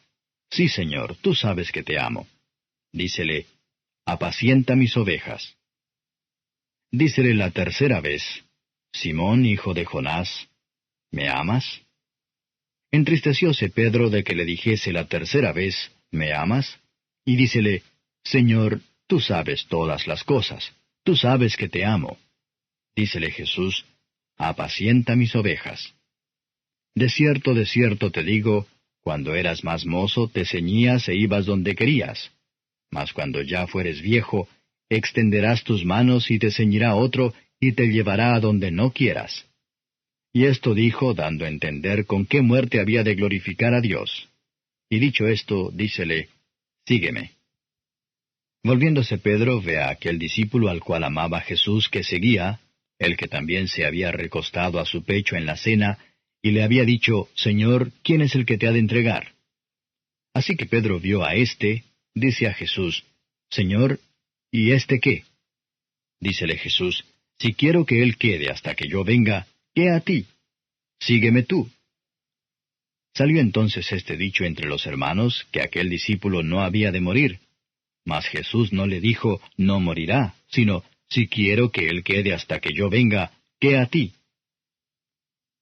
Sí, Señor, tú sabes que te amo. Dícele, Apacienta mis ovejas. Dícele la 3ª vez, Simón, hijo de Jonás, ¿me amas? Entristecióse Pedro de que le dijese la 3ª vez, ¿me amas? Y dícele, Señor, tú sabes todas las cosas, tú sabes que te amo. Dícele Jesús, Apacienta mis ovejas. De cierto te digo, cuando eras más mozo te ceñías e ibas donde querías. Mas cuando ya fueres viejo, extenderás tus manos y te ceñirá otro, y te llevará a donde no quieras. Y esto dijo, dando a entender con qué muerte había de glorificar a Dios. Y dicho esto, dícele, Sígueme. Volviéndose Pedro, ve a aquel discípulo al cual amaba Jesús que seguía, el que también se había recostado a su pecho en la cena, y le había dicho, Señor, ¿quién es el que te ha de entregar? Así que Pedro vio a éste, dice a Jesús, Señor, ¿y éste qué? Dícele Jesús, Si quiero que él quede hasta que yo venga, ¿qué a ti? Sígueme tú. Salió entonces este dicho entre los hermanos, que aquel discípulo no había de morir. Mas Jesús no le dijo, no morirá, sino, Si quiero que él quede hasta que yo venga, ¿qué a ti?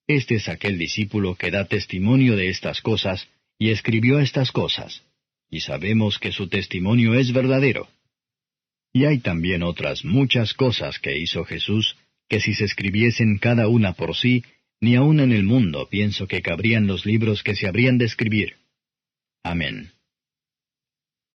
Este es aquel discípulo que da testimonio de estas cosas, y escribió estas cosas, y sabemos que su testimonio es verdadero. Y hay también otras muchas cosas que hizo Jesús, que si se escribiesen cada una por sí, ni aun en el mundo pienso que cabrían los libros que se habrían de escribir. Amén.